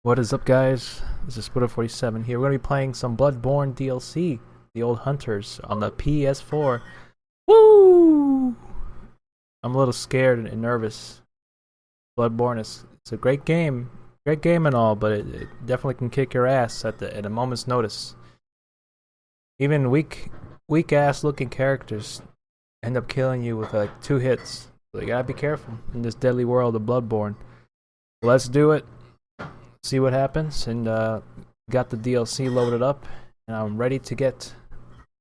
What is up, guys? This is Splinter47 here. We're going to be playing some BloodBorne DLC, The Old Hunters, on the PS4. Woo! I'm a little scared and nervous. BloodBorne is it's a great game and all, but it definitely can kick your ass at a moment's notice. Even weak ass looking characters end up killing you with like 2 hits. So you gotta be careful in this deadly world of BloodBorne. Let's do it. See what happens, and got the DLC loaded up, and I'm ready to get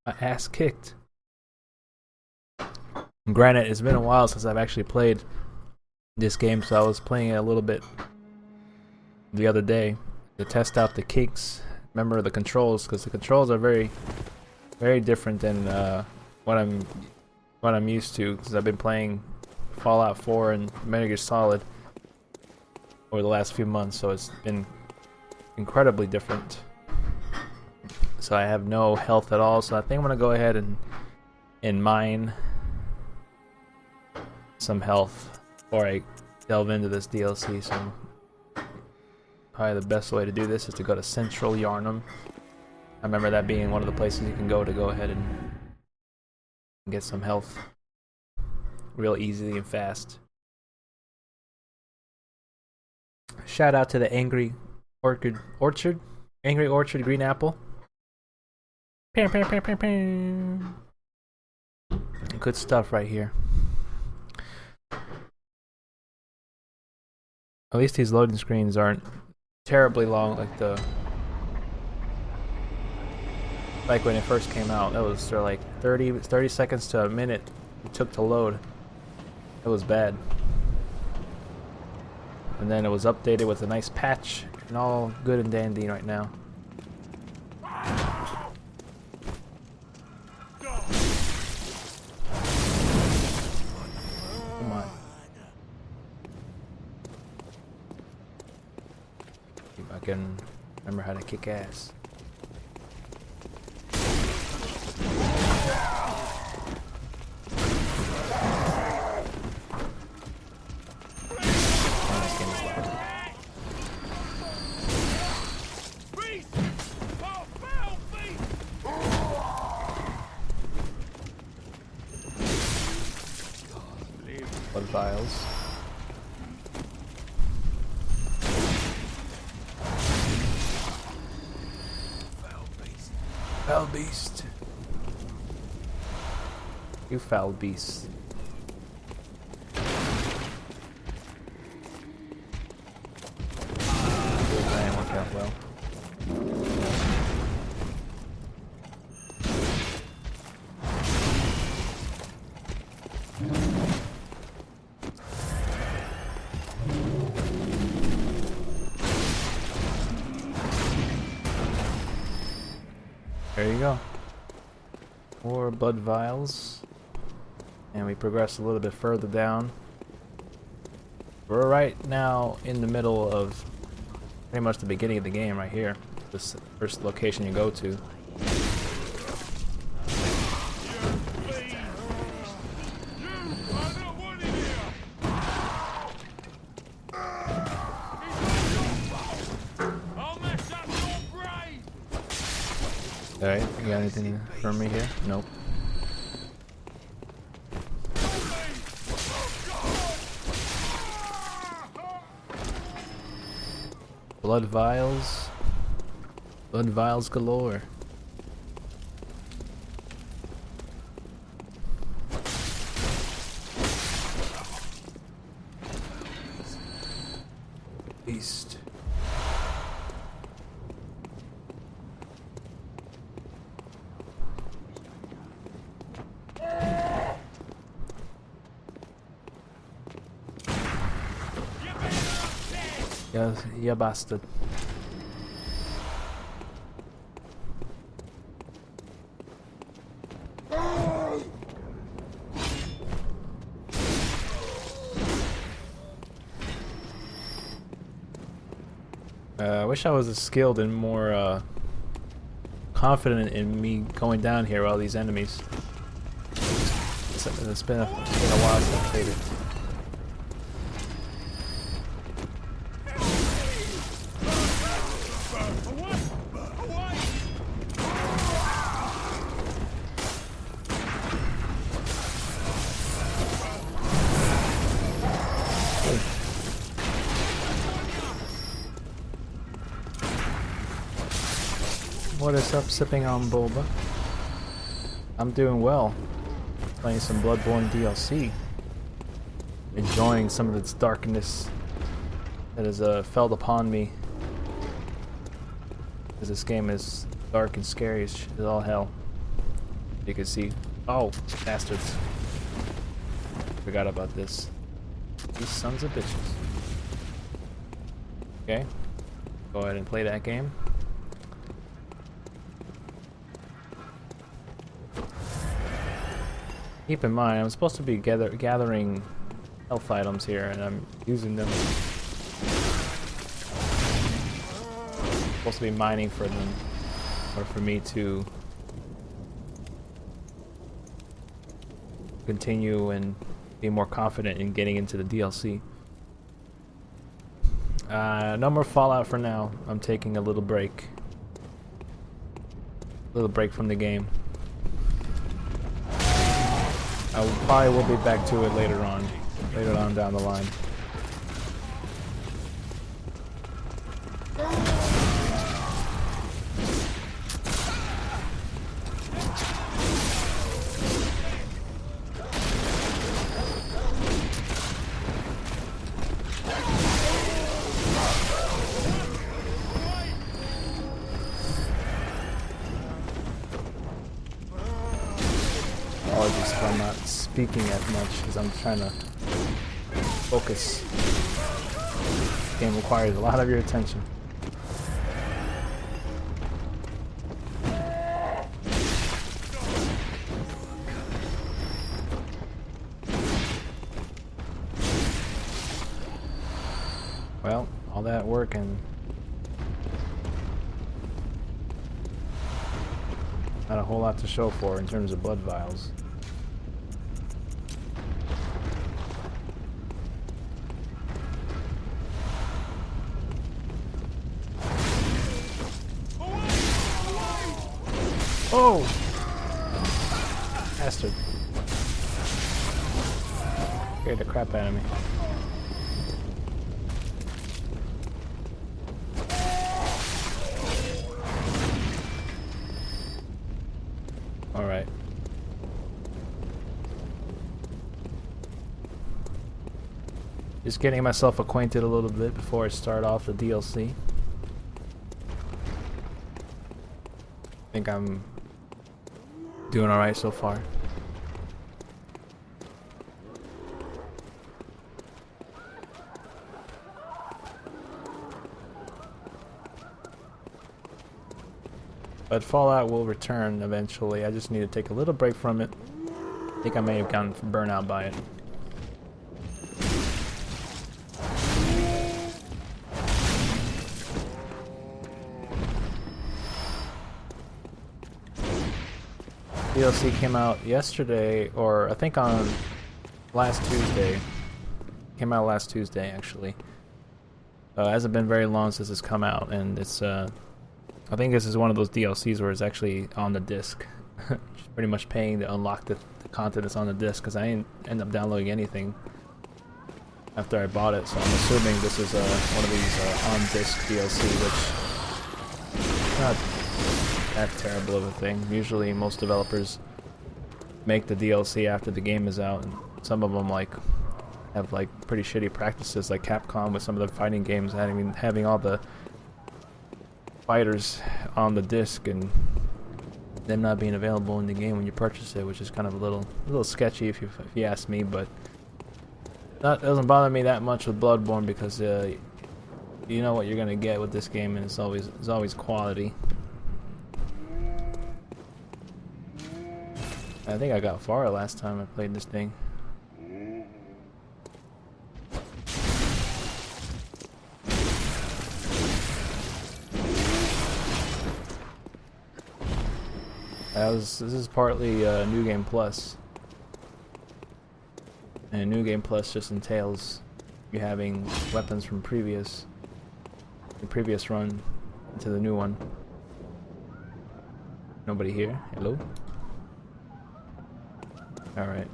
my ass kicked. And granted, it's been a while since I've actually played this game, so I was playing it a little bit the other day to test out the kinks. Remember the controls, because the controls are very, very different than what I'm used to. Because I've been playing Fallout 4 and Metal Gear Solid over the last few months, so it's been incredibly different. So I have no health at all, so I think I'm gonna go ahead and mine some health before I delve into this DLC. So probably the best way to do this is to go to Central Yarnum. I remember that being one of the places you can go ahead and get some health real easily and fast. Shout out to the Angry Orchard Green Apple. Good stuff right here. At least these loading screens aren't terribly long like when it first came out. That was like 30 seconds to a minute it took to load. It was bad. And then it was updated with a nice patch, and all good and dandy right now. Come on. See if I can remember how to kick ass. Blood vials. Foul beast. You foul beast. That didn't work out well. There you go. More blood vials. And we progress a little bit further down. We're right now in the middle of pretty much the beginning of the game right here. This first location you go to. Alright, you got anything for me here? Nope. Blood vials. Blood vials galore. Beast. Yeah, bastard. I wish I was as skilled and more confident in me going down here with all these enemies. It's been a while since I played it. What is up, sipping on boba? I'm doing well. Playing some Bloodborne DLC. Enjoying some of its darkness that has fell upon me. Because this game is dark and scary as all hell. You can see. Oh, bastards. Forgot about this. These sons of bitches. Okay. Go ahead and play that game. Keep in mind, I'm supposed to be gathering health items here, and I'm using them. I'm supposed to be mining for them, or for me to continue and be more confident in getting into the DLC. No more Fallout for now. I'm taking a little break. A little break from the game. I probably will be back to it later on down the line. Apologies if I'm not speaking as much because I'm trying to focus. This game requires a lot of your attention. Well, all that work and not a whole lot to show for in terms of blood vials. Oh! Bastard. Scared the crap out of me. Alright. Just getting myself acquainted a little bit before I start off the DLC. I think I'm doing alright so far. But Fallout will return eventually. I just need to take a little break from it. I think I may have gotten burnt out by it. DLC came out yesterday, or I think on last Tuesday. Came out last Tuesday, actually. It hasn't been very long since it's come out, and it's I think this is one of those DLCs where it's actually on the disc. Just pretty much paying to unlock the content that's on the disc, because I didn't end up downloading anything after I bought it, so I'm assuming this is one of these on-disc DLC, which is not that terrible of a thing. Usually most developers make the DLC after the game is out, and some of them have pretty shitty practices, like Capcom with some of the fighting games having all the fighters on the disc and them not being available in the game when you purchase it, which is kind of a little sketchy if you ask me. But that doesn't bother me that much with Bloodborne, because you know what you're gonna get with this game, and it's always quality. I think I got far last time I played this thing. This is partly New Game Plus, and New Game Plus just entails you having weapons from the previous run into the new one. Nobody here? Hello? Alright.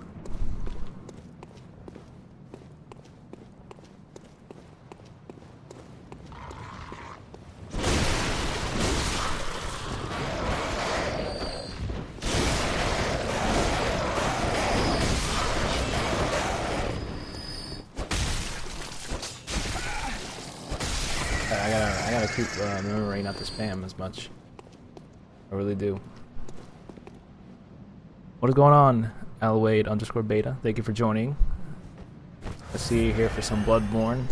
I gotta keep remembering not to spam as much. I really do. What is going on, Alwade_beta? Thank you for joining. I see you here for some BloodBorne.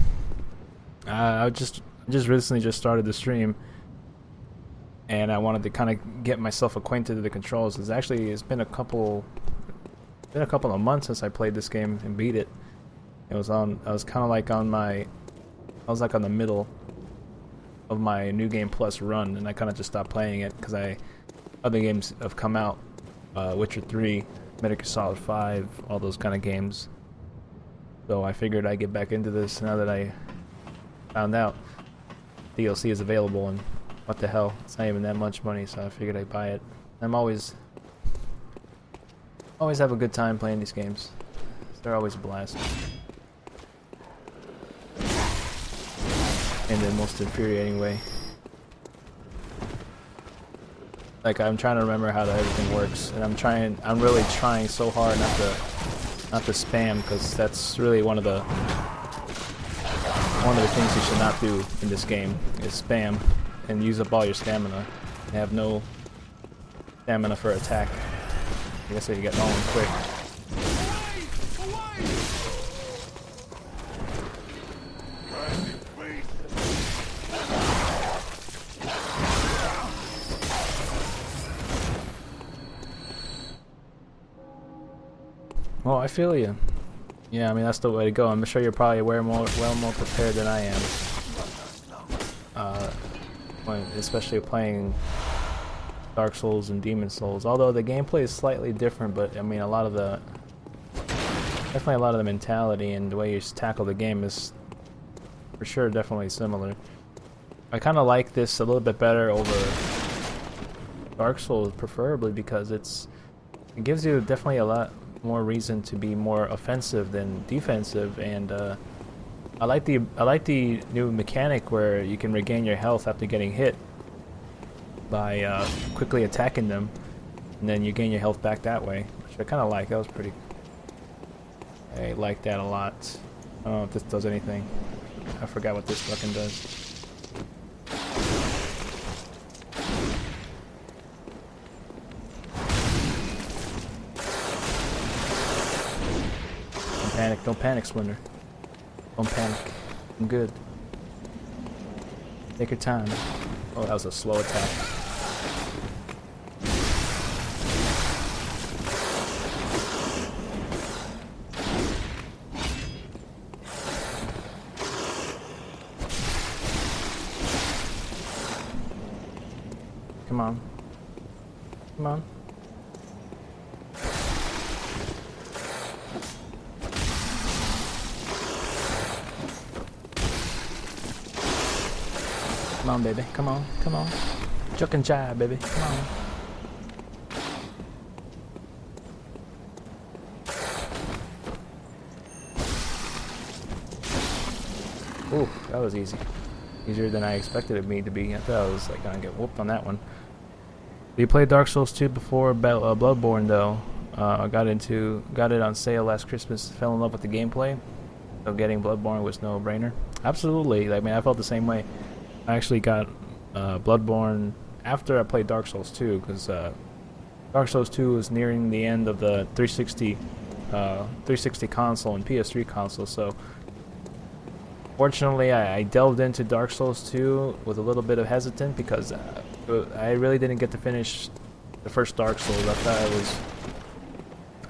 I just recently started the stream, and I wanted to kind of get myself acquainted with the controls. It's been a couple of months since I played this game and beat it. I was kind of like on the middle of my New Game Plus run, and I kind of just stopped playing it because other games have come out, Witcher 3, Metal Gear Solid 5, all those kind of games. So I figured I'd get back into this now that I found out DLC is available, and what the hell, it's not even that much money, so I figured I'd buy it. I'm always have a good time playing these games. They're always a blast. In the most infuriating way. Like, I'm trying to remember how everything works, and I'm really trying so hard not to spam, because that's really one of the things you should not do in this game is spam and use up all your stamina. You have no stamina for attack. I guess you get home quick. Well, I feel you. Yeah, I mean, that's the way to go. I'm sure you're probably well more prepared than I am. Especially playing Dark Souls and Demon Souls. Although the gameplay is slightly different, but I mean, definitely a lot of the mentality and the way you tackle the game is for sure definitely similar. I kind of like this a little bit better over Dark Souls, preferably because it gives you definitely a lot more reason to be more offensive than defensive, and I like the new mechanic where you can regain your health after getting hit by quickly attacking them, and then you gain your health back that way, which I kind of like. That was pretty. I like that a lot. I don't know if this does anything. I forgot what this fucking does. Don't panic, Splinter. Don't panic. I'm good. Take your time. Oh, that was a slow attack. Come on. Come on. Come on, baby. Come on. Come on. Chuck and jive, baby. Come on. Ooh, that was easy. Easier than I expected it to be. I thought I was like gonna get whooped on that one. You played Dark Souls 2 before BloodBorne, though. I got it on sale last Christmas. Fell in love with the gameplay, so getting BloodBorne was no brainer. Absolutely. I mean, I felt the same way. I actually got BloodBorne after I played Dark Souls 2, because Dark Souls 2 was nearing the end of the 360 console and PS3 console, so fortunately I delved into Dark Souls 2 with a little bit of hesitant, because I really didn't get to finish the first Dark Souls. I thought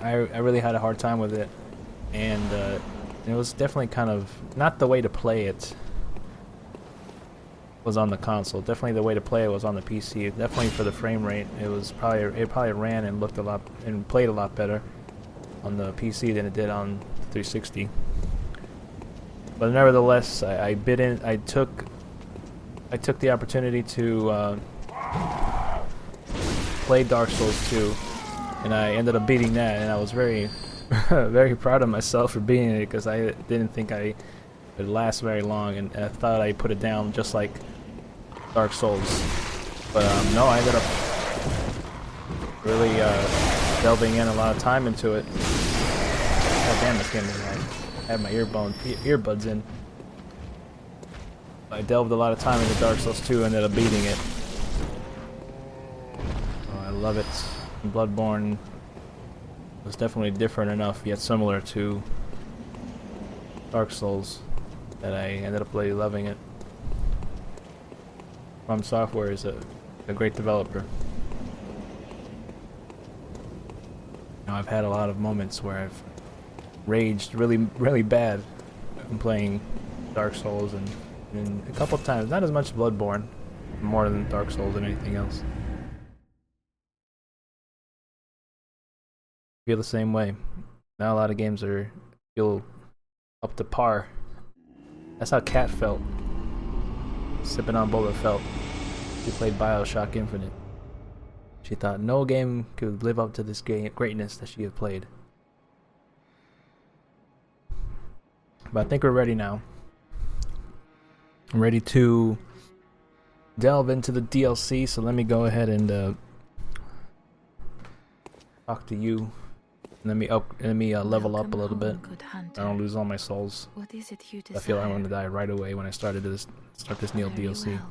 I really had a hard time with it, and it was definitely kind of not the way to play it was on the console. Definitely the way to play it was on the PC. Definitely for the frame rate, it probably ran and looked a lot and played a lot better on the PC than it did on 360. But nevertheless, I took the opportunity to play Dark Souls 2, and I ended up beating that, and I was very very proud of myself for beating it, because I didn't think I would last very long, and I thought I put it down just like Dark Souls. But no, I ended up really delving in a lot of time into it. God damn, this game is like, I had my earbuds in. I delved a lot of time into Dark Souls 2 and ended up beating it. Oh, I love it. Bloodborne was definitely different enough, yet similar to Dark Souls, that I ended up really loving it. From Software is a great developer. Now, I've had a lot of moments where I've raged really bad from playing Dark Souls, and a couple of times, not as much Bloodborne, more than Dark Souls than anything else. Feel the same way. Not a lot of games feel up to par. That's how Kat felt. Sipping on Boba felt. She played BioShock Infinite. She thought no game could live up to this greatness that she had played. But I think we're ready now. I'm ready to delve into the DLC, so let me go ahead and talk to you. Let me level up a little bit. I don't lose all my souls. What is it you I feel I'm going to die right away when I start this new DLC. Well.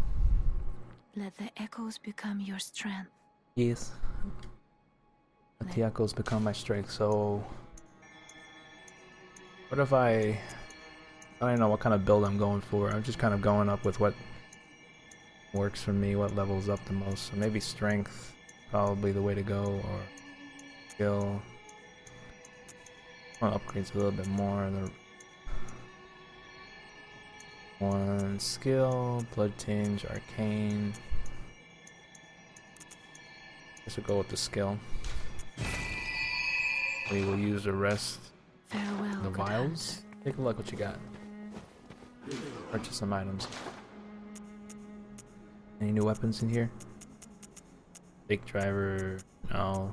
Let the echoes become your strength. Yes. Let the echoes become my strength. So, what if I don't know what kind of build I'm going for. I'm just kind of going up with what works for me, what levels up the most. So maybe strength, probably the way to go, or skill. I want to upgrade a little bit more. One skill, blood tinge, arcane. Guess we'll go with the skill. We will use the rest. Farewell, The vials. Take a look what you got. Purchase some items. Any new weapons in here? Big driver. No.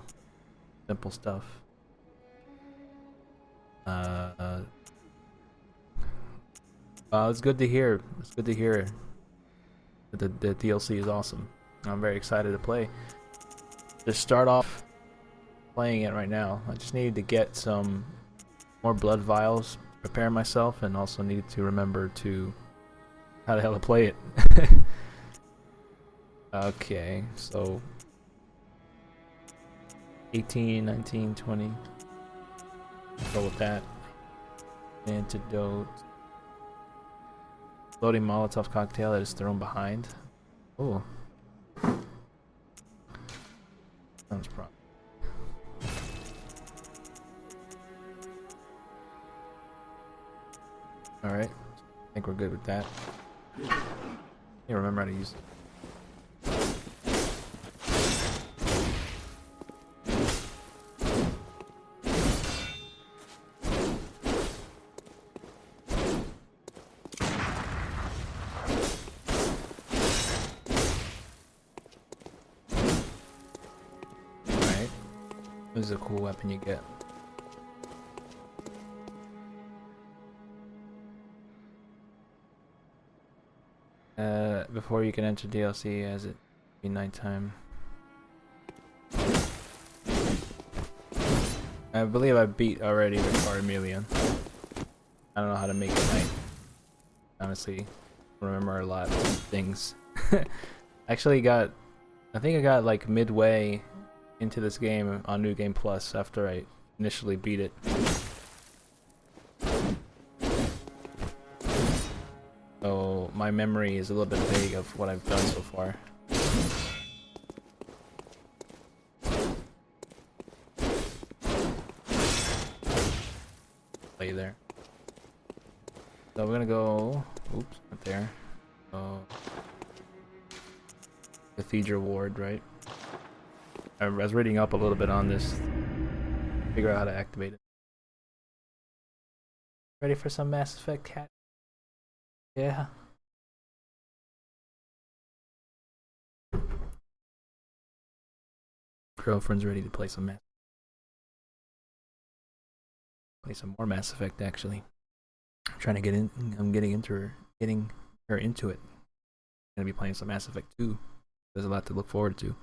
Simple stuff. It's good to hear. It's good to hear that the DLC is awesome. I'm very excited to play. Just start off playing it right now. I just needed to get some more blood vials, prepare myself, and also needed to remember how the hell to play it. Okay, so 18, 19, 20. Go with that. Antidote. Floating Molotov cocktail that is thrown behind. Oh. Sounds proper. Alright. I think we're good with that. Yeah, remember how to use it. This is a cool weapon you get. Before you can enter DLC, as it be nighttime. I believe I beat already the Carmelian. I don't know how to make it night. Honestly, I remember a lot of things. Actually I think I got like midway into this game on New Game Plus after I initially beat it. So my memory is a little bit vague of what I've done so far. Play there. So we're gonna go. Oops, not there. Oh, Cathedral Ward, right? I was reading up a little bit on this. Figure out how to activate it. Ready for some Mass Effect, cat? Yeah. Girlfriend's ready to play some Mass Effect actually. I'm trying to get in. I'm getting her into it. I'm gonna be playing some Mass Effect 2. There's a lot to look forward to.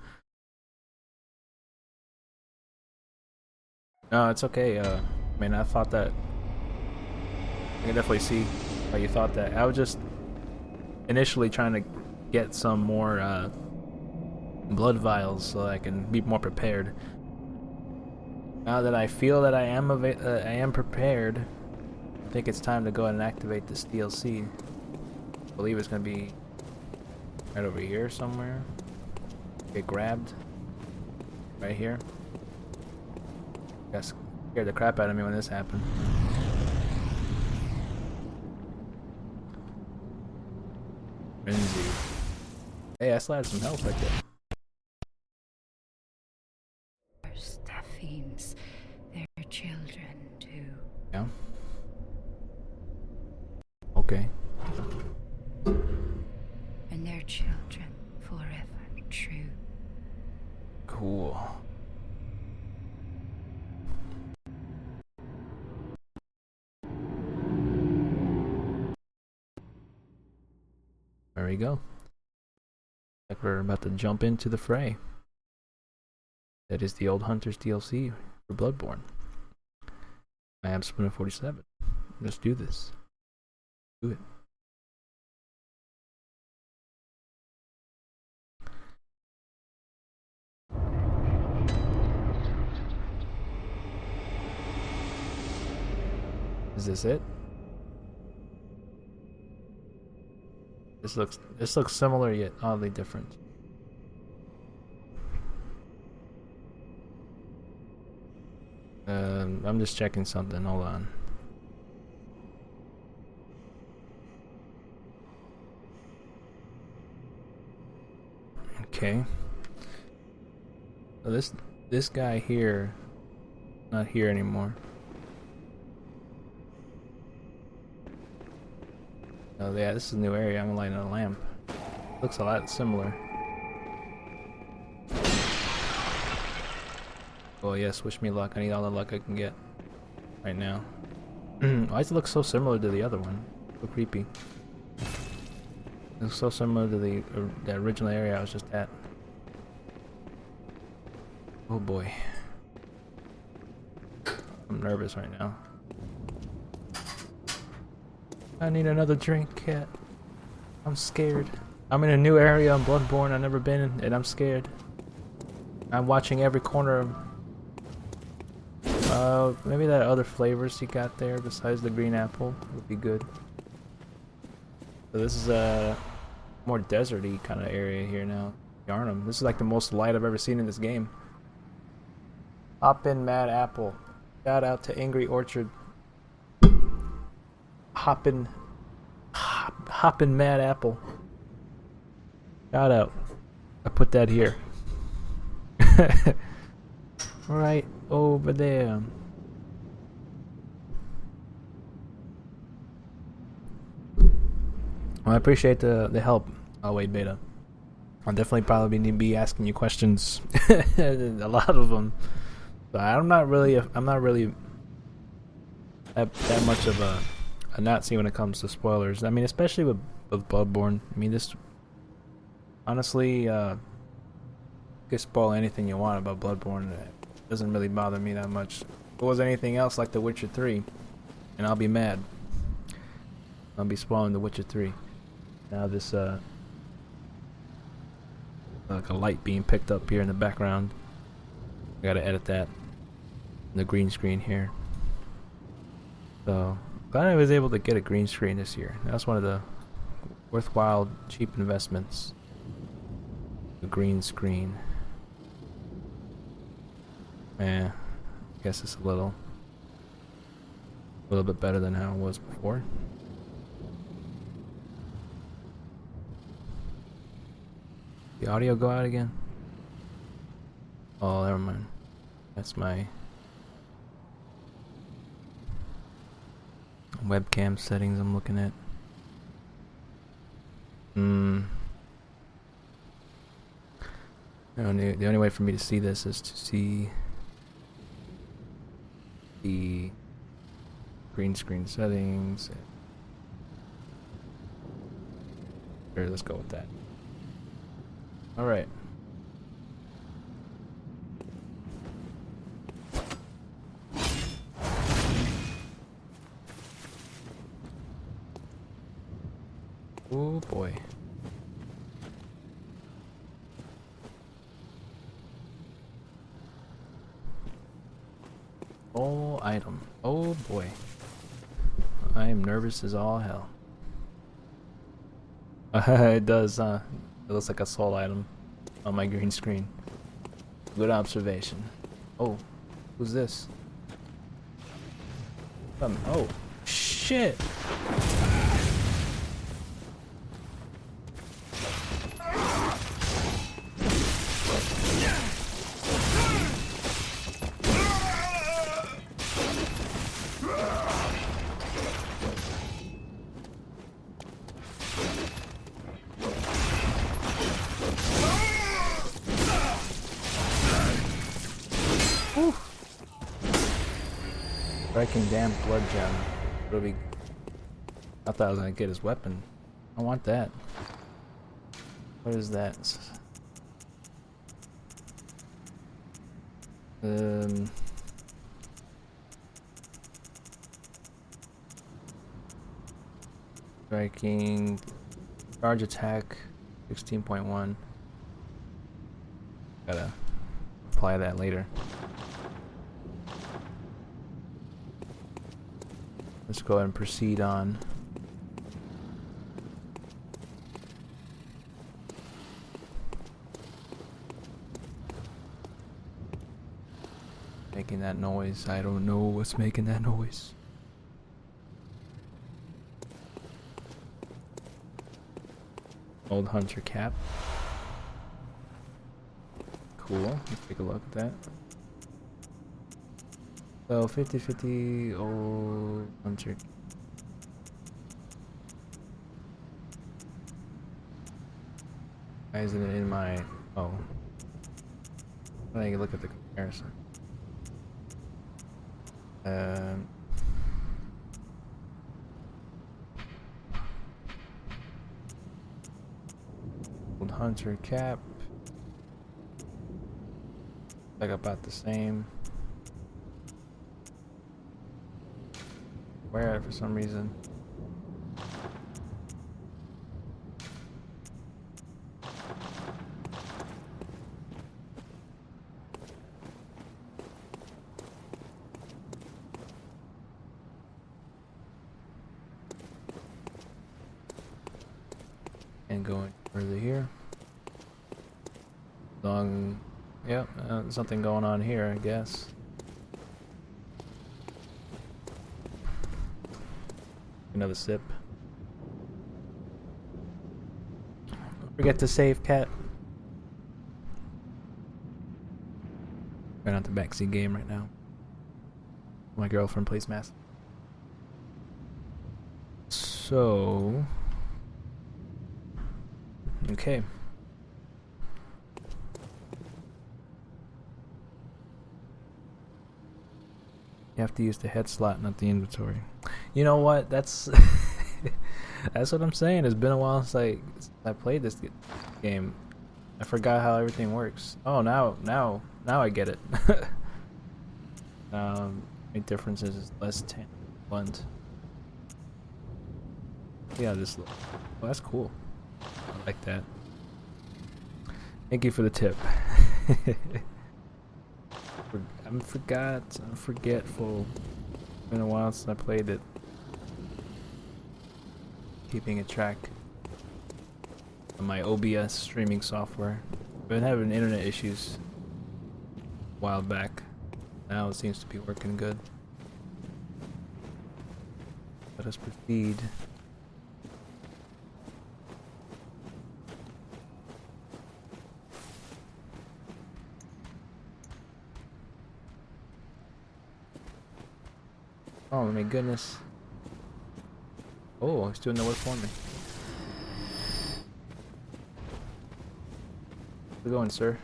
No, it's okay. I mean, I thought that. I can definitely see why you thought that. I was just initially trying to get some more blood vials so I can be more prepared. Now that I feel that I am prepared, I think it's time to go ahead and activate this DLC. I believe it's gonna be right over here somewhere. Get grabbed. Right here. Got scared the crap out of me when this happened. Frenzy. Hey, I still had some health right there. Staffines, their children too. Yeah. Okay. And their children forever true. Cool. There we go. Like we're about to jump into the fray. That is the Old Hunters DLC for BloodBorne. I am Splinter47. Let's do this. Do it. Is this it? This looks similar yet oddly different. I'm just checking something. Hold on. Okay. So this guy here, not here anymore. Oh yeah, this is a new area. I'm lighting a lamp. Looks a lot similar. Oh yes, wish me luck. I need all the luck I can get right now. Why does it look so similar to the other one? So creepy. It looks so similar to the original area I was just at. Oh boy. I'm nervous right now. I need another drink, cat. I'm scared. I'm in a new area on BloodBorne I've never been in, and I'm scared. I'm watching every corner of... maybe that other flavors you got there besides the green apple would be good. So this is a more deserty kind of area here now. Yarnum. This is like the most light I've ever seen in this game. Hoppin' Mad Apple. Shout out to Angry Orchard. Hoppin' Mad Apple. Shout out. I put that here. Right over there. Well, I appreciate the help. I'll wait, Beta. I'll definitely probably need to be asking you questions. A lot of them. But I'm not really that much of a Nazi when it comes to spoilers. I mean, especially with BloodBorne. I mean, this honestly, you can spoil anything you want about BloodBorne. It doesn't really bother me that much. If it was anything else like The Witcher 3, and I'll be mad. I'll be spoiling The Witcher 3. Now this like a light being picked up here in the background. I gotta edit that. The green screen here. So glad I was able to get a green screen this year. That's one of the worthwhile, cheap investments. The green screen. I guess it's a little bit better than how it was before. The audio go out again? Oh, never mind. That's my webcam settings I'm looking at. The only way for me to see this is to see the green screen settings. Here, let's go with that. Alright. Ooh, boy. Oh, item. Oh boy. I am nervous as all hell. It does, It looks like a soul item on my green screen. Good observation. Oh, who's this? Oh, shit! Striking damn blood gem. It'll be. I thought I was gonna get his weapon. I want that. What is that? Striking. Charge attack. 16.1. Gotta apply that later. Let's go ahead and proceed on. Making that noise. I don't know what's making that noise. Old hunter cap. Cool. Let's take a look at that. So 50-50 old hunter. Why isn't it in my... Oh. I can look at the comparison. Old hunter cap. Like about the same. Wear it for some reason. And going further here. Long, yep, something going on here, I guess. Another sip. Don't forget to save, cat. Right on the backseat game right now. My girlfriend plays Mass. So, okay. You have to use the head slot, not the inventory. You know what? That's that's what I'm saying. It's been a while since I played this game. I forgot how everything works. Oh, now I get it. Main difference is less blunt. Yeah, this. Oh, that's cool. I like that. Thank you for the tip. I'm forgetful. It's been a while since I played it. Keeping a track on my OBS streaming software. I've been having internet issues a while back. Now it seems to be working good. Let us proceed. Oh my goodness. Oh, he's doing the work for me. How's it going, sir?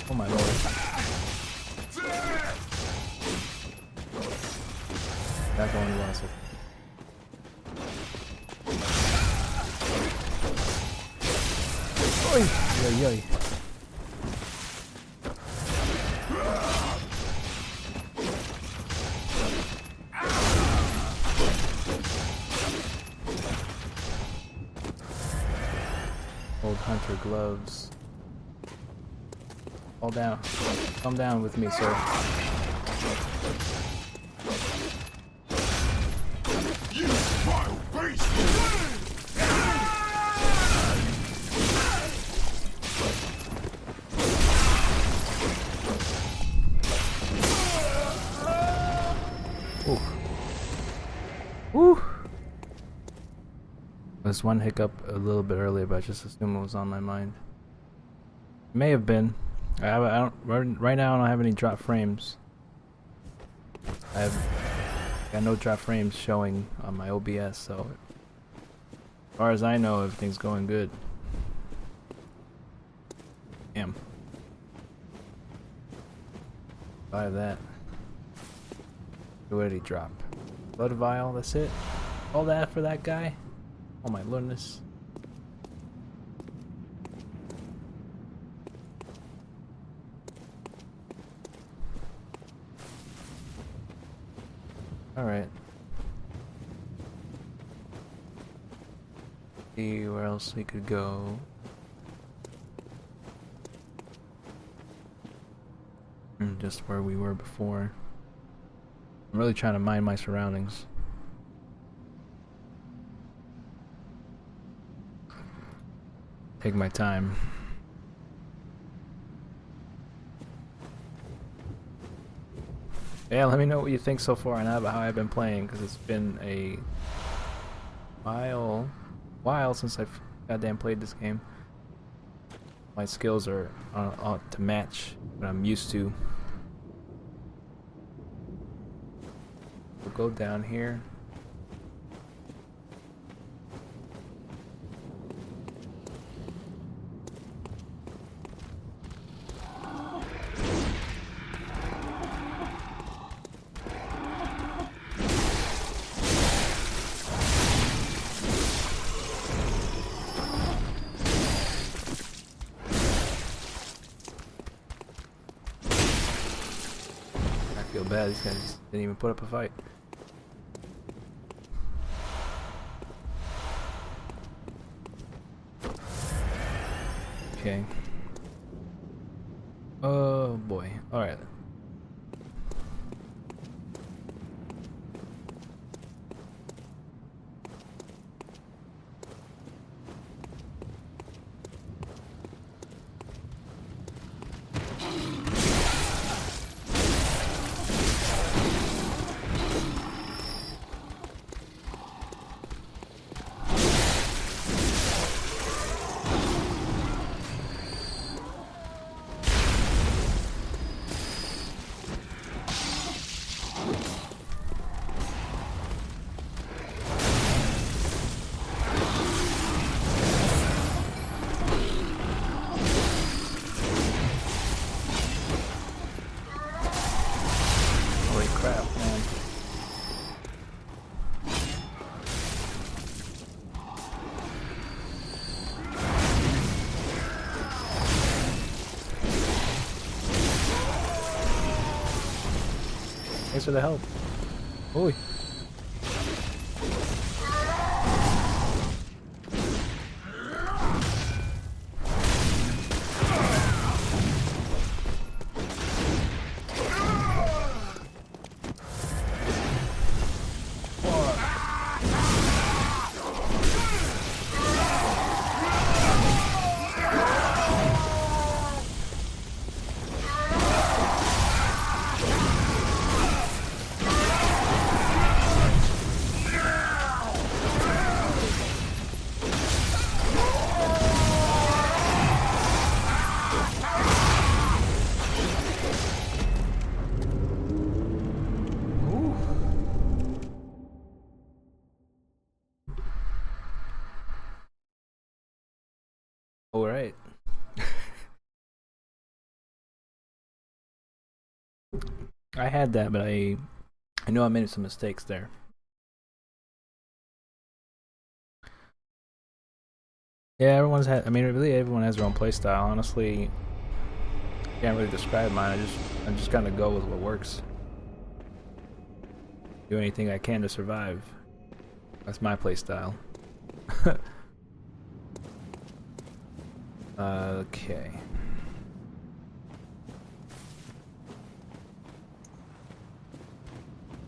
Oh my lord. That one was it. Oi! Yoy, yoy. Old hunter gloves. Fall down. Come down with me, sir. You vile beast! Ooh. Woo! There's one hiccup a little bit earlier, but I just assumed it was on my mind. May have been. I don't. Right now, I don't have any drop frames. I have got no drop frames showing on my OBS, so as far as I know, everything's going good. Damn. Buy that. What did he drop? Blood vial. That's it. All that for that guy. Oh my goodness. Alright. See where else we could go. Just where we were before. I'm really trying to mind my surroundings. Take my time. Yeah, let me know what you think so far and how I've been playing, because it's been a while since I've goddamn played this game. My skills are to match what I'm used to. We'll go down here. I feel bad, these guys didn't even put up a fight. Okay. Oh boy. Alright. Holy crap, man. Thanks for the help. Oi. Alright. I had that, but I know I made some mistakes there. Yeah, everyone's had. I mean, really, everyone has their own playstyle. Honestly, can't really describe mine. I just kind of go with what works. Do anything I can to survive. That's my playstyle. Okay.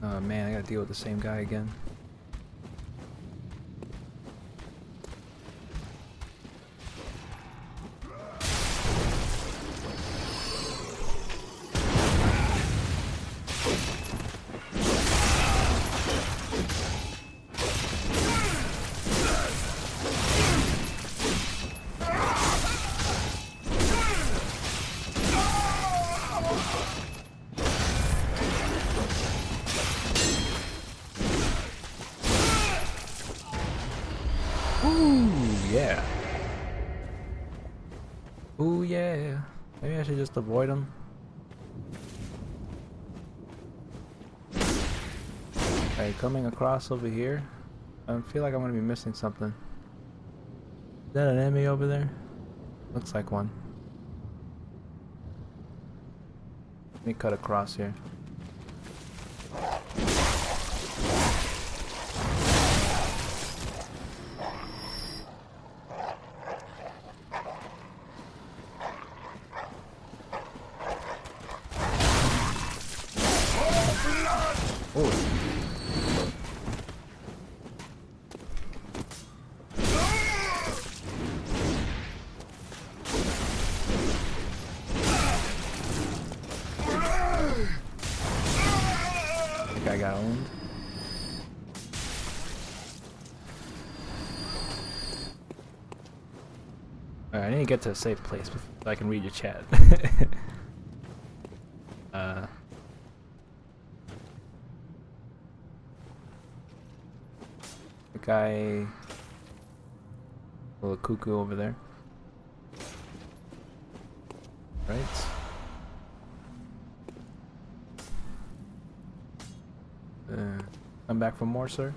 Oh man, I gotta deal with the same guy again. Ooh, yeah. Ooh, yeah. Maybe I should just avoid him. Okay, coming across over here. I feel like I'm gonna be missing something. Is that an enemy over there? Looks like one. Let me cut across here. Oh. I think I got owned. Alright, I need to get to a safe place before I can read your chat. The guy, little cuckoo over there. Right. Come back for more, sir.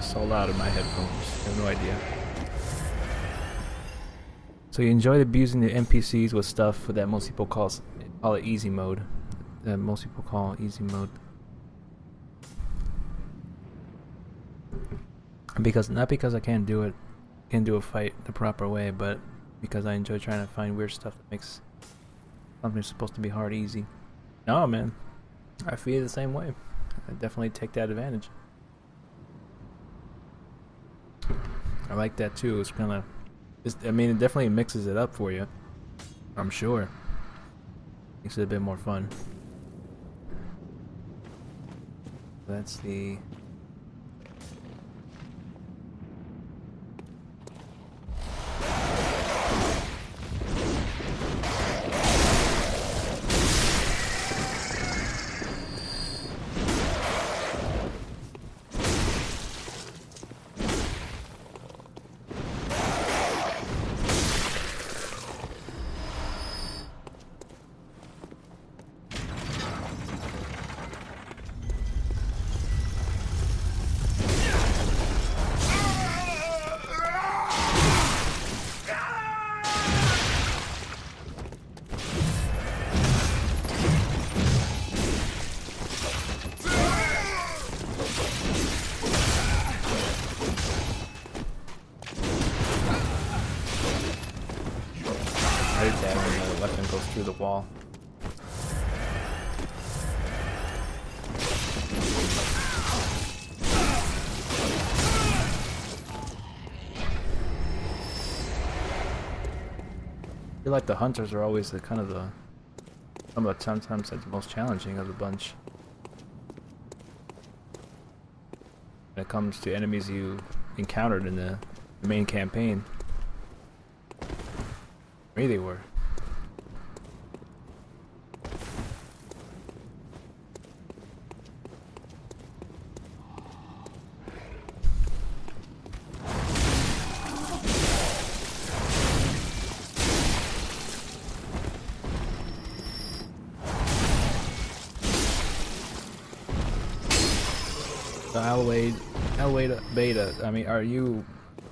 So loud in my headphones. I have no idea. So you enjoyed abusing the NPCs with stuff that most people call it easy mode. That most people call easy mode. Because not because I can't do it, can't do a fight the proper way, but because I enjoy trying to find weird stuff that makes something supposed to be hard easy. No, man, I feel the same way. I definitely take that advantage. I like that too. It's kind of, I mean, it definitely mixes it up for you. I'm sure. Makes it a bit more fun. That's the. Right there when the weapon goes through the wall. I feel like the hunters are always the kind of the sometimes like the most challenging of the bunch. When it comes to enemies you encountered in the main campaign. Maybe they were. The Alway beta. I mean, are you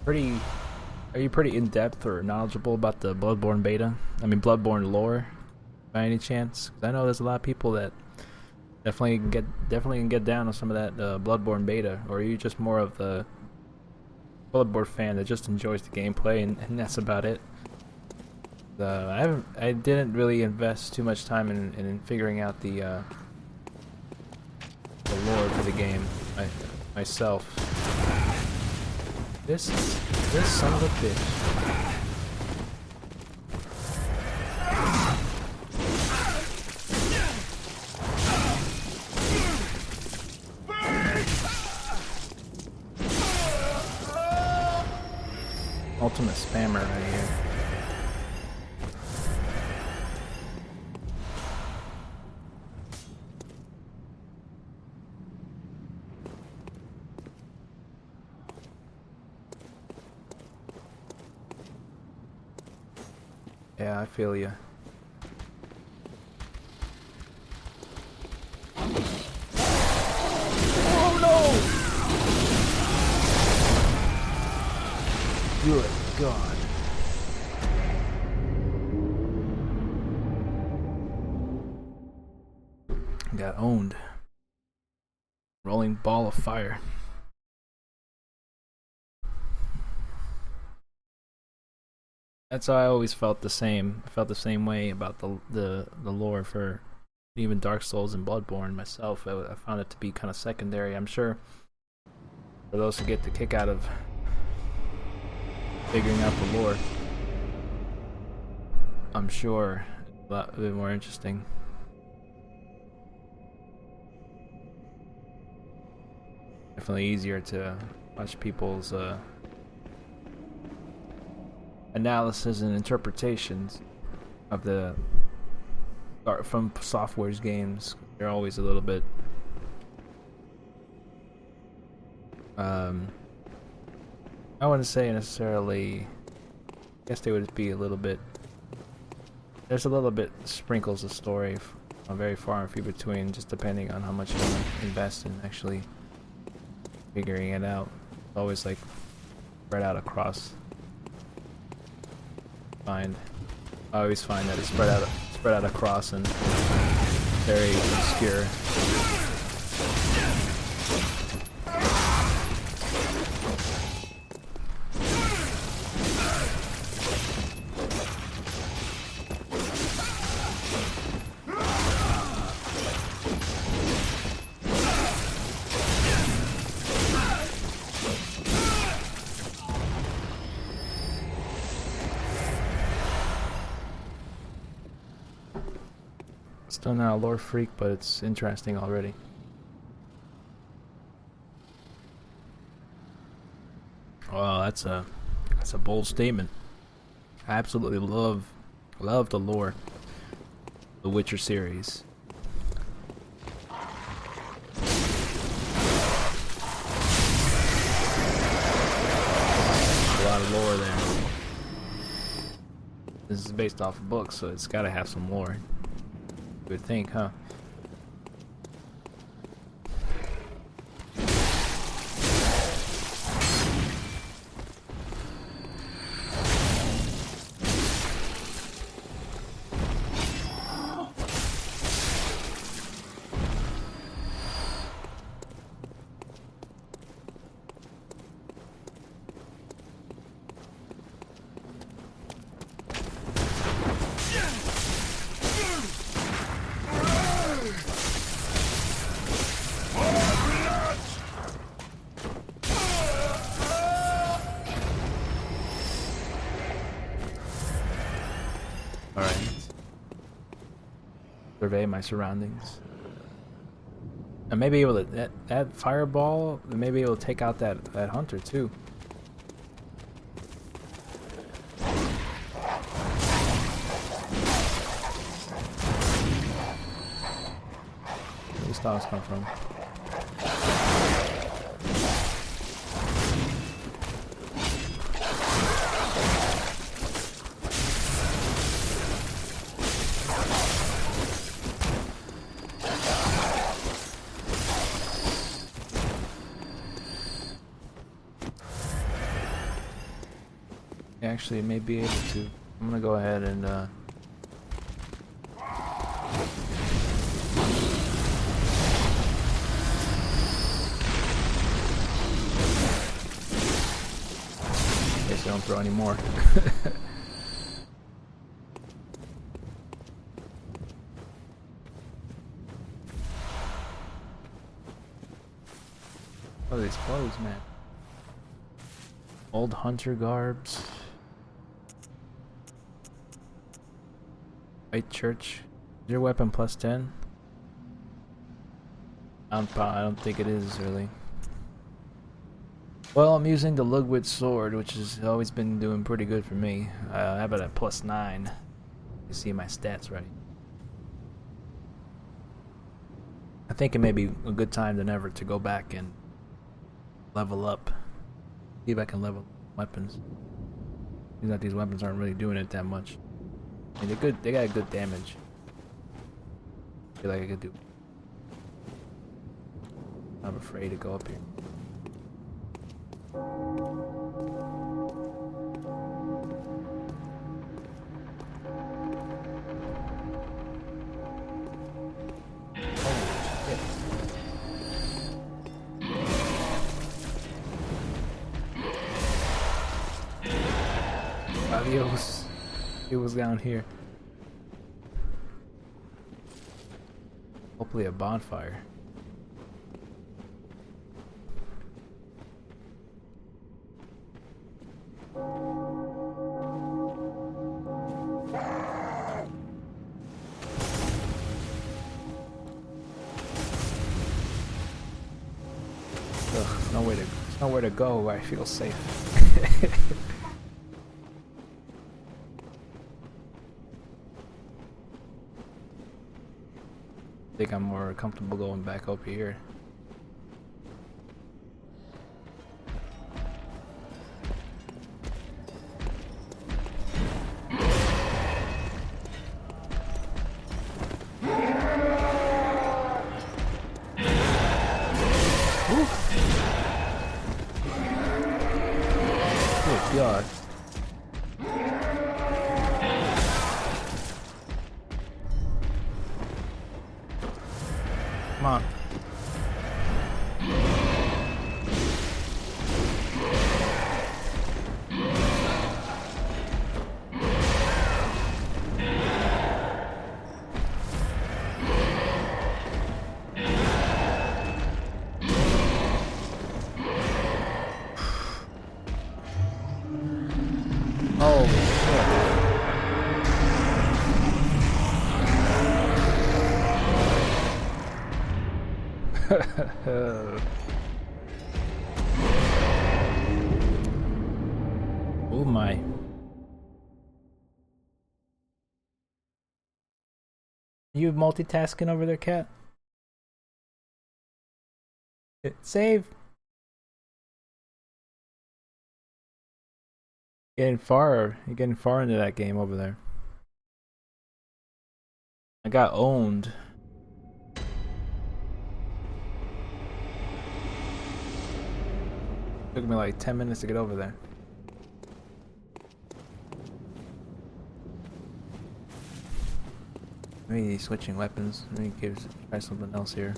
pretty in depth or knowledgeable about the Bloodborne beta? I mean, Bloodborne lore, by any chance? 'Cause I know there's a lot of people that definitely can get down on some of that Bloodborne beta. Or are you just more of the Bloodborne fan that just enjoys the gameplay and that's about it? I didn't really invest too much time in figuring out the lore for the game myself. This son of a bitch. Ultimate spammer right here. Yeah, I feel you. Oh no! Good God. Got owned. Rolling ball of fire. That's how I always felt the same. I felt the same way about the lore for even Dark Souls and Bloodborne myself. I found it to be kind of secondary. I'm sure for those who get the kick out of figuring out the lore, I'm sure it's a bit more interesting. Definitely easier to watch people's analysis and interpretations of the art from Software's games. They're always a little bit I wouldn't say necessarily, I guess they would be a little bit, there's a little bit sprinkles of story very far and few between, just depending on how much you want to invest in actually figuring it out. It's always like spread out across. I always find that it's spread out across and very obscure. Still not a lore freak, but it's interesting already. Well, that's a bold statement. I absolutely love the lore, the Witcher series. A lot of lore there. This is based off a book, so it's got to have some lore. You would think, huh? Alright. Survey my surroundings. I may be able to that fireball, maybe it will take out that hunter too. Where these stars come from? Actually, may be able to. I'm gonna go ahead and guess I don't throw any more. Oh, these clothes, man. Old hunter garbs. White church. Is your weapon plus 10? I don't think it is, really. Well, I'm using the Ludwig sword, which has always been doing pretty good for me. How about at plus 9? You see my stats right. I think it may be a good time than ever to go back and level up. See if I can level weapons. Seems like these weapons aren't really doing it that much. I mean, they're good. They got good damage. I feel like I could do. I'm afraid to go up here. Adios. It was down here. Hopefully a bonfire. Ugh, there's nowhere to go where I feel safe. I think I'm more comfortable going back up here. Good God. Come on. Oh, shit. Oh my. You multitasking over there, cat? Save. You're getting far into that game over there. I got owned. Took me like 10 minutes to get over there. Maybe switching weapons. Let me try something else here.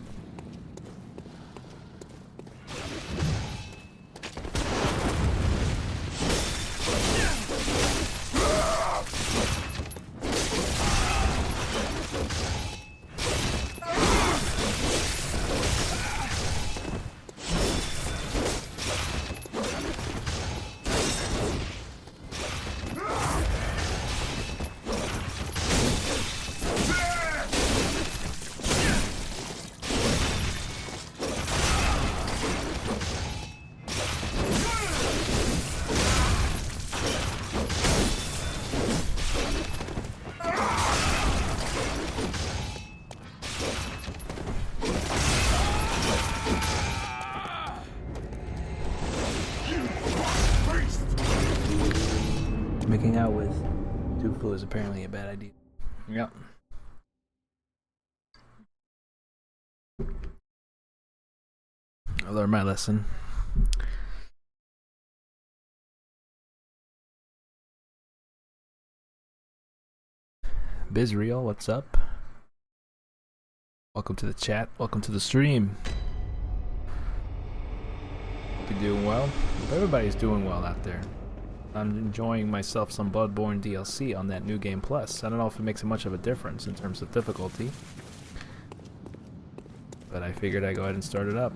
Making out with Tufu is apparently a bad idea. Yep. I learned my lesson. Bizreal, what's up? Welcome to the chat. Welcome to the stream. Hope you're doing well. Hope everybody's doing well out there. I'm enjoying myself some BloodBorne DLC on that New Game Plus. I don't know if it makes much of a difference in terms of difficulty, but I figured I'd go ahead and start it up.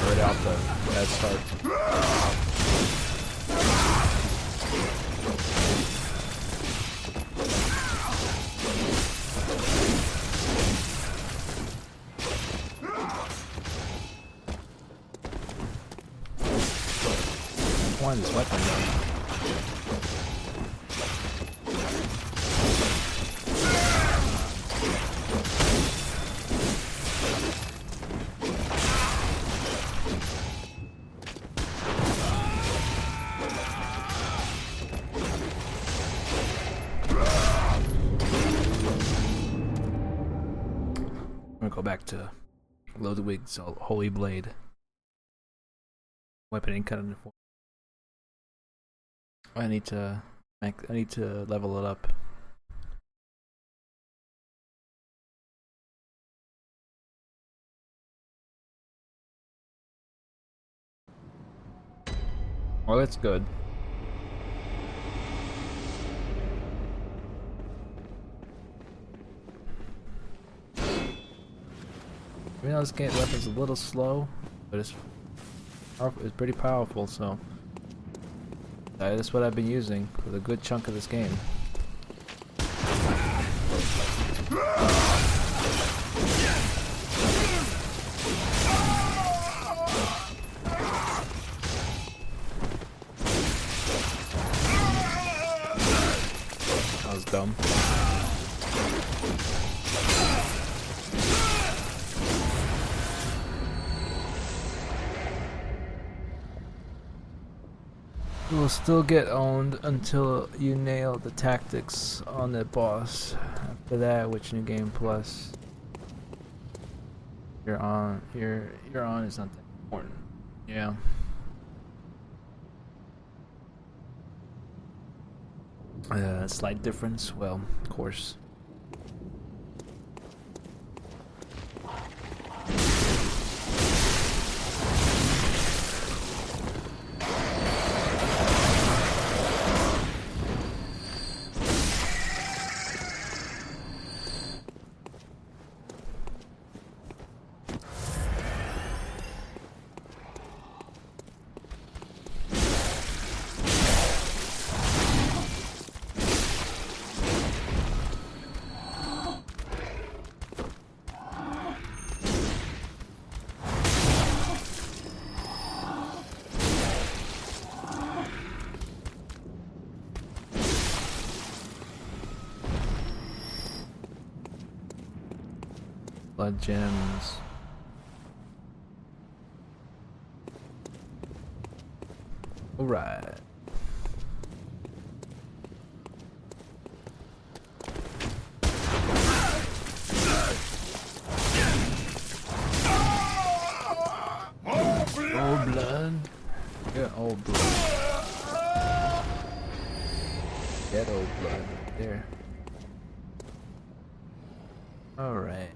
Right off the bad start. Why this weapon though? I'm gonna go back to Ludwig's Holy Blade. Weapon ain't cut in four. I need to level it up. Well, that's good. You know, this weapon's a little slow, but it's pretty powerful, so that's what I've been using for the good chunk of this game. That was dumb. You will still get owned until you nail the tactics on the boss. After that, which New Game Plus you're on is not that important. Yeah. Slight difference. Well, of course. Blood gems. Alright. Old blood. Yeah, old blood. Get old blood right there. Alright.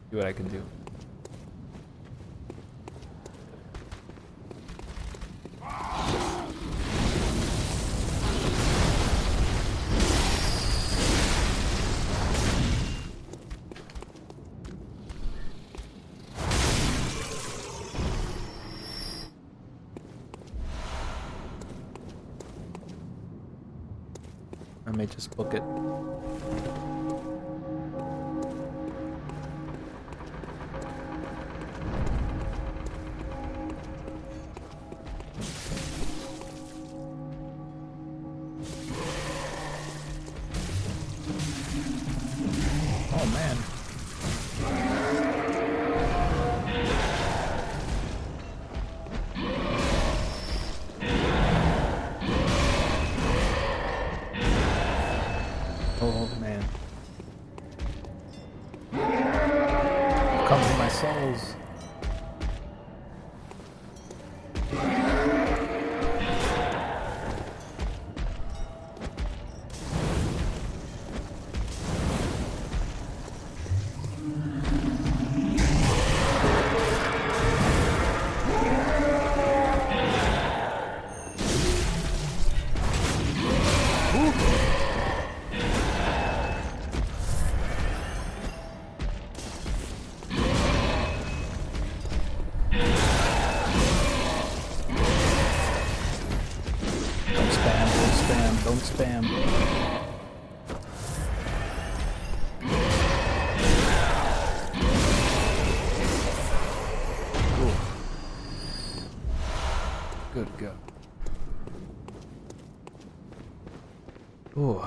See what I can do. I may just book it. Oh man. Oh man. Come for my souls. Ooh.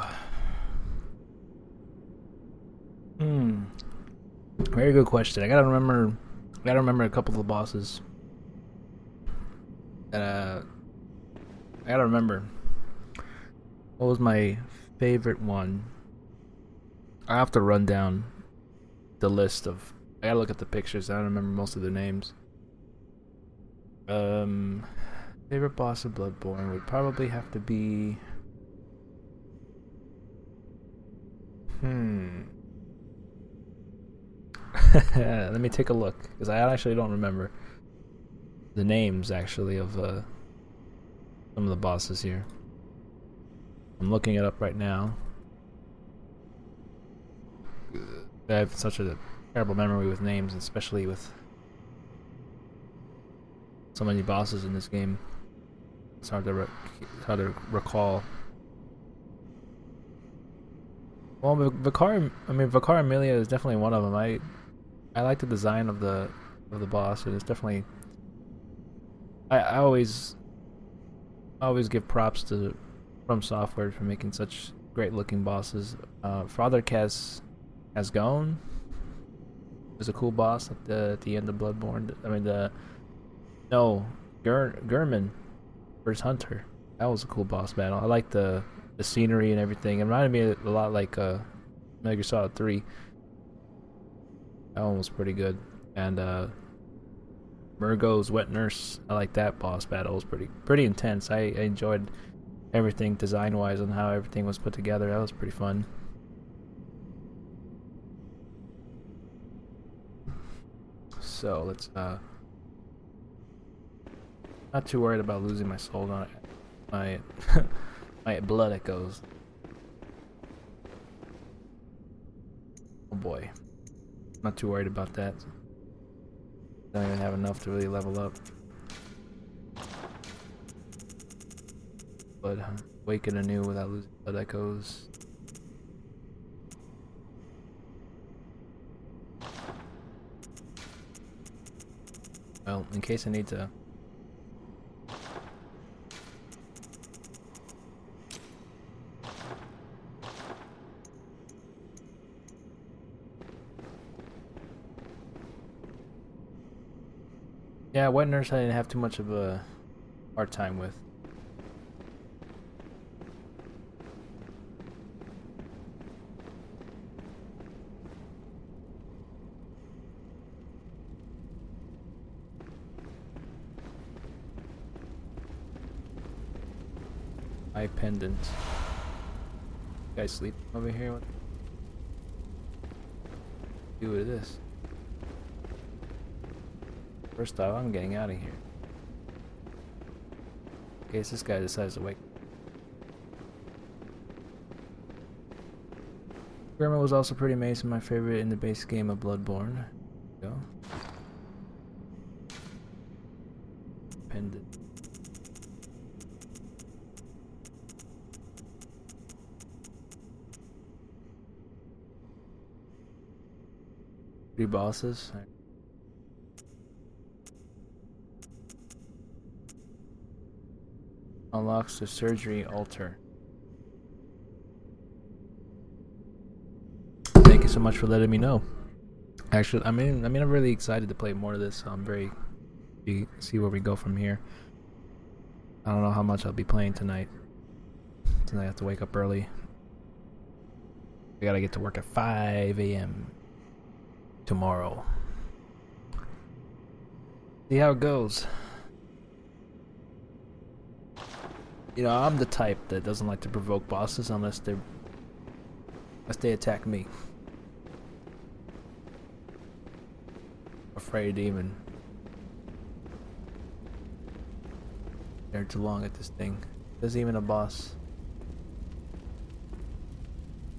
Very good question. I gotta remember a couple of the bosses. I gotta remember. What was my favorite one? I have to run down the list of. I gotta look at the pictures. I don't remember most of the names. Favorite boss of Bloodborne would probably have to be. Let me take a look, because I actually don't remember the names actually of some of the bosses here. I'm looking it up right now. I have such a terrible memory with names, especially with so many bosses in this game. It's hard to recall. Well, Vicar Amelia is definitely one of them. I like the design of the boss, and it's definitely. I always give props to From Software for making such great looking bosses. Father Casgone is a cool boss at the end of Bloodborne. I mean Gurman versus Hunter. That was a cool boss battle. I like the scenery and everything. It reminded me a lot like Metal Gear Solid 3. That one was pretty good. And Murgo's Wet Nurse, I like that boss battle. It was pretty intense. I enjoyed everything design wise and how everything was put together. That was pretty fun. So let's not too worried about losing my soul on it. My blood echoes. Oh boy. Not too worried about that. Don't even have enough to really level up. But waken anew without losing blood echoes. Well, in case I need to. Yeah, Wet Nurse I didn't have too much of a hard time with. Eye pendant. You guys sleep over here? What do with this? First off, I'm getting out of here. In case this guy decides to wake. Grandma was also pretty amazing. My favorite in the base game of Bloodborne. There you go. Pendant. Three bosses. Unlocks the surgery altar. Thank you so much for letting me know. Actually, I'm really excited to play more of this. I'm very see where we go from here. I don't know how much I'll be playing tonight. Tonight I have to wake up early. I gotta get to work at 5 a.m. tomorrow. See how it goes. You know, I'm the type that doesn't like to provoke bosses unless they attack me. Afraid to even stare too long at this thing. There's even a boss.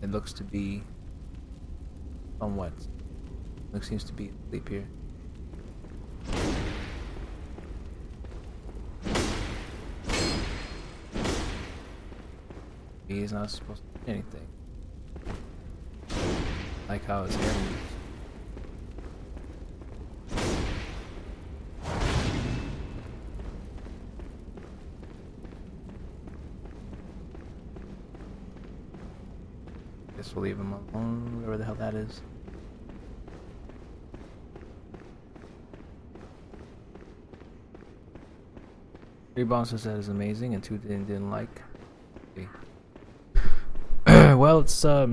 It looks to be somewhat. Seems to be asleep here. He's not supposed to do anything. Like how his hair moves. Guess we'll leave him alone, whatever the hell that is. Three bosses that is amazing, and two didn't like. Okay. Well, it's I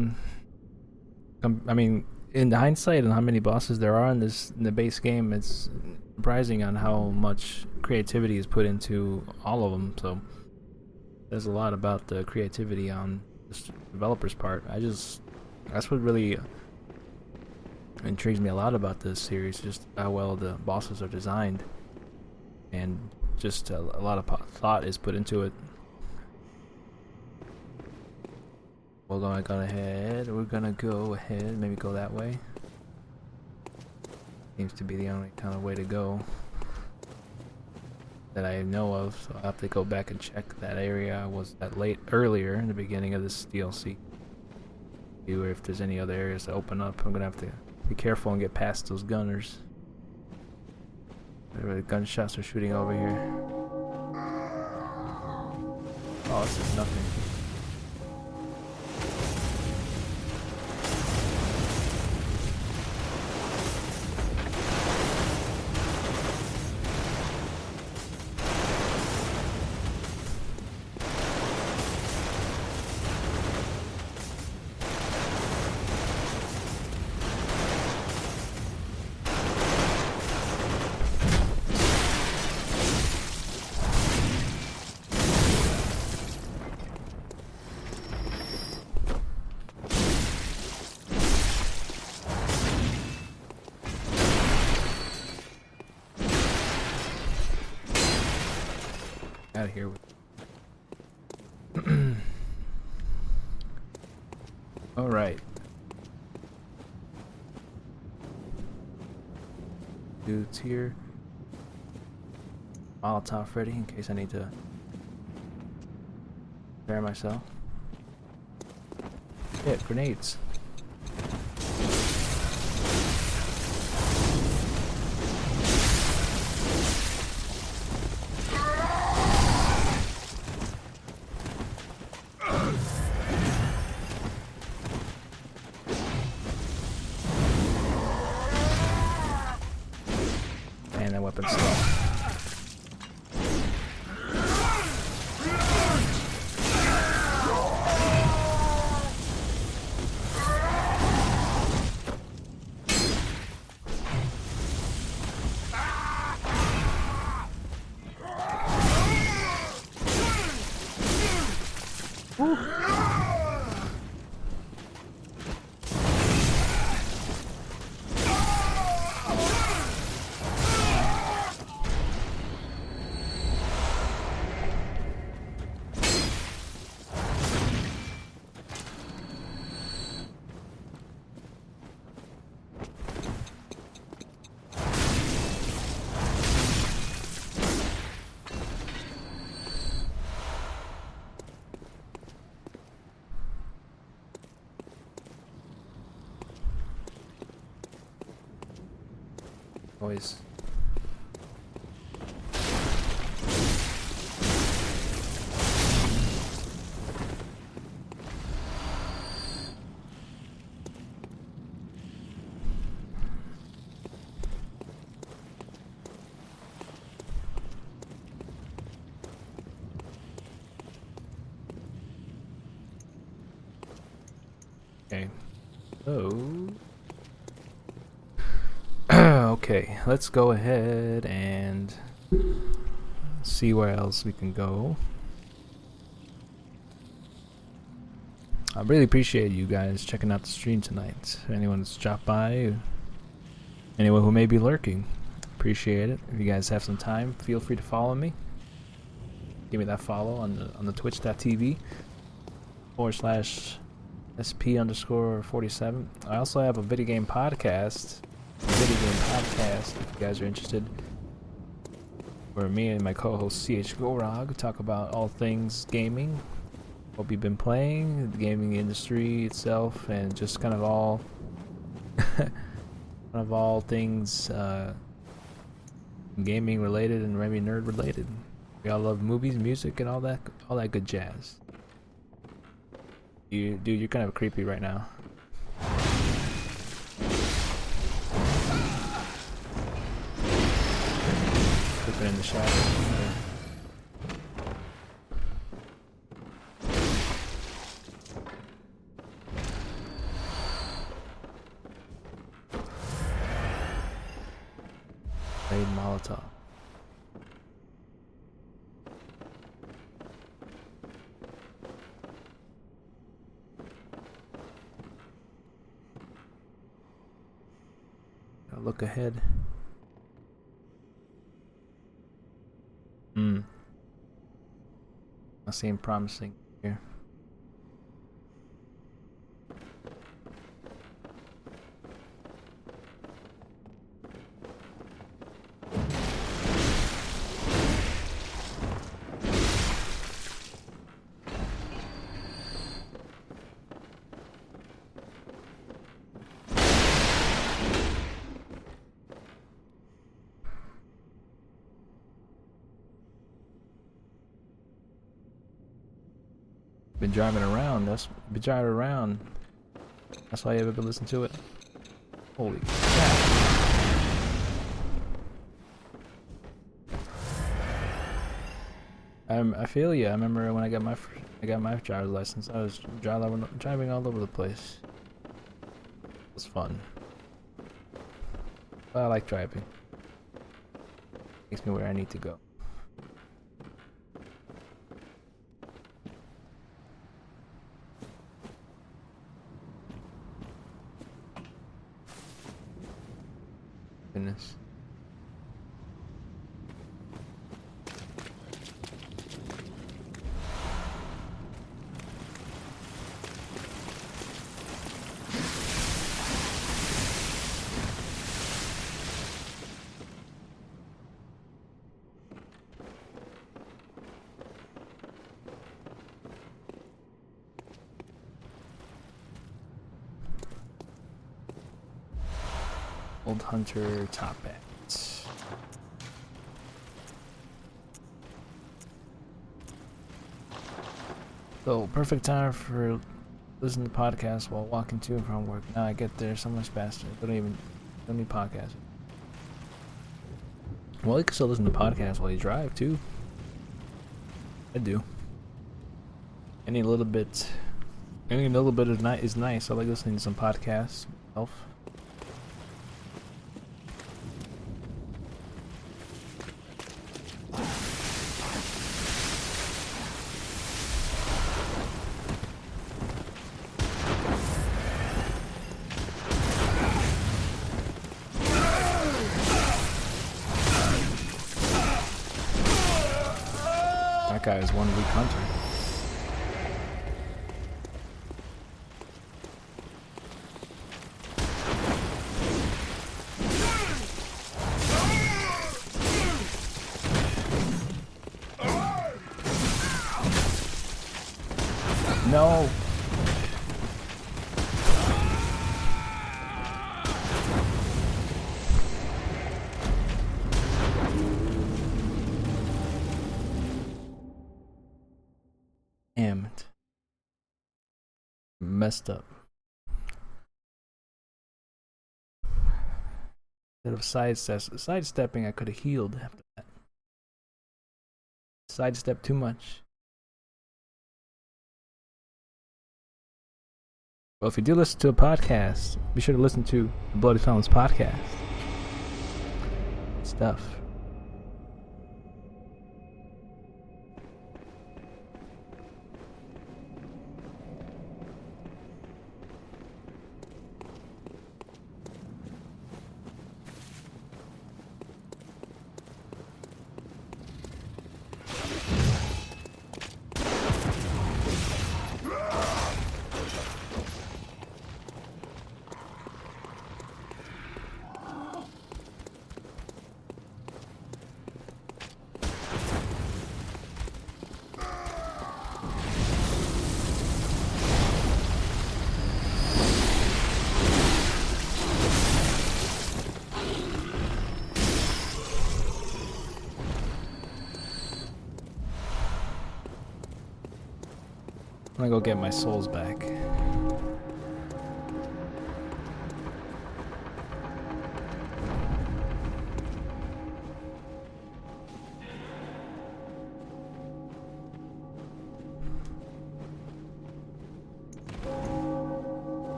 mean, in hindsight, and how many bosses there are in the base game, it's surprising on how much creativity is put into all of them. So there's a lot about the creativity on the developer's part. That's what really intrigues me a lot about this series, just how well the bosses are designed, and just a lot of thought is put into it. We're gonna go ahead, maybe go that way. Seems to be the only kind of way to go that I know of, so I'll have to go back and check that area. Was that earlier in the beginning of this DLC? See if there's any other areas that open up. I'm gonna have to be careful and get past those gunners. The gunshots are shooting over here. Oh, this is nothing. Out of here. All right. Dudes here. Molotov ready in case I need to prepare myself. Shit, grenades. Man, that weapon's slow. Always. Okay. So okay, let's go ahead and see where else we can go. I really appreciate you guys checking out the stream tonight. Anyone that's dropped by, anyone who may be lurking, appreciate it. If you guys have some time, feel free to follow me. Give me that follow on the twitch.tv/SP_47. I also have a video game podcast. If you guys are interested, where me and my co-host CH Gorog talk about all things gaming, what we've been playing, the gaming industry itself, and just kind of all things gaming related and maybe nerd related. We all love movies, music, and all that good jazz. Dude, you're kind of creepy right now. Sleeping in the shadows. Yeah. Made Molotov. Gotta look ahead. I seem promising here. Been driving around. That's why you ever listen to it. Holy crap! I feel you. I remember when I got my driver's license. I was driving all over the place. It was fun. But I like driving. Takes me where I need to go. Goodness. Old Hunter top hat. So perfect time for listening to podcasts while walking to and from work. Now I get there so much faster. Don't need podcasts. Well, you can still listen to podcasts while you drive too. I do. Any little bit is nice. I like listening to some podcasts myself. That guy is one weak hunter. No. Damn it. Messed up. Instead of sidestepping, I could have healed after that. Sidestep too much. Well, if you do listen to a podcast, be sure to listen to the Bloody Felons podcast. Stuff. gonna go get my souls back.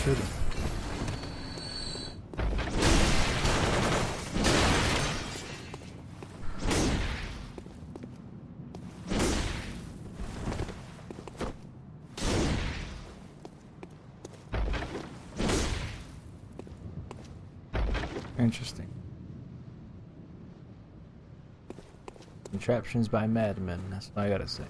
Shooting. Interesting. Contraptions by madmen, that's what I gotta say.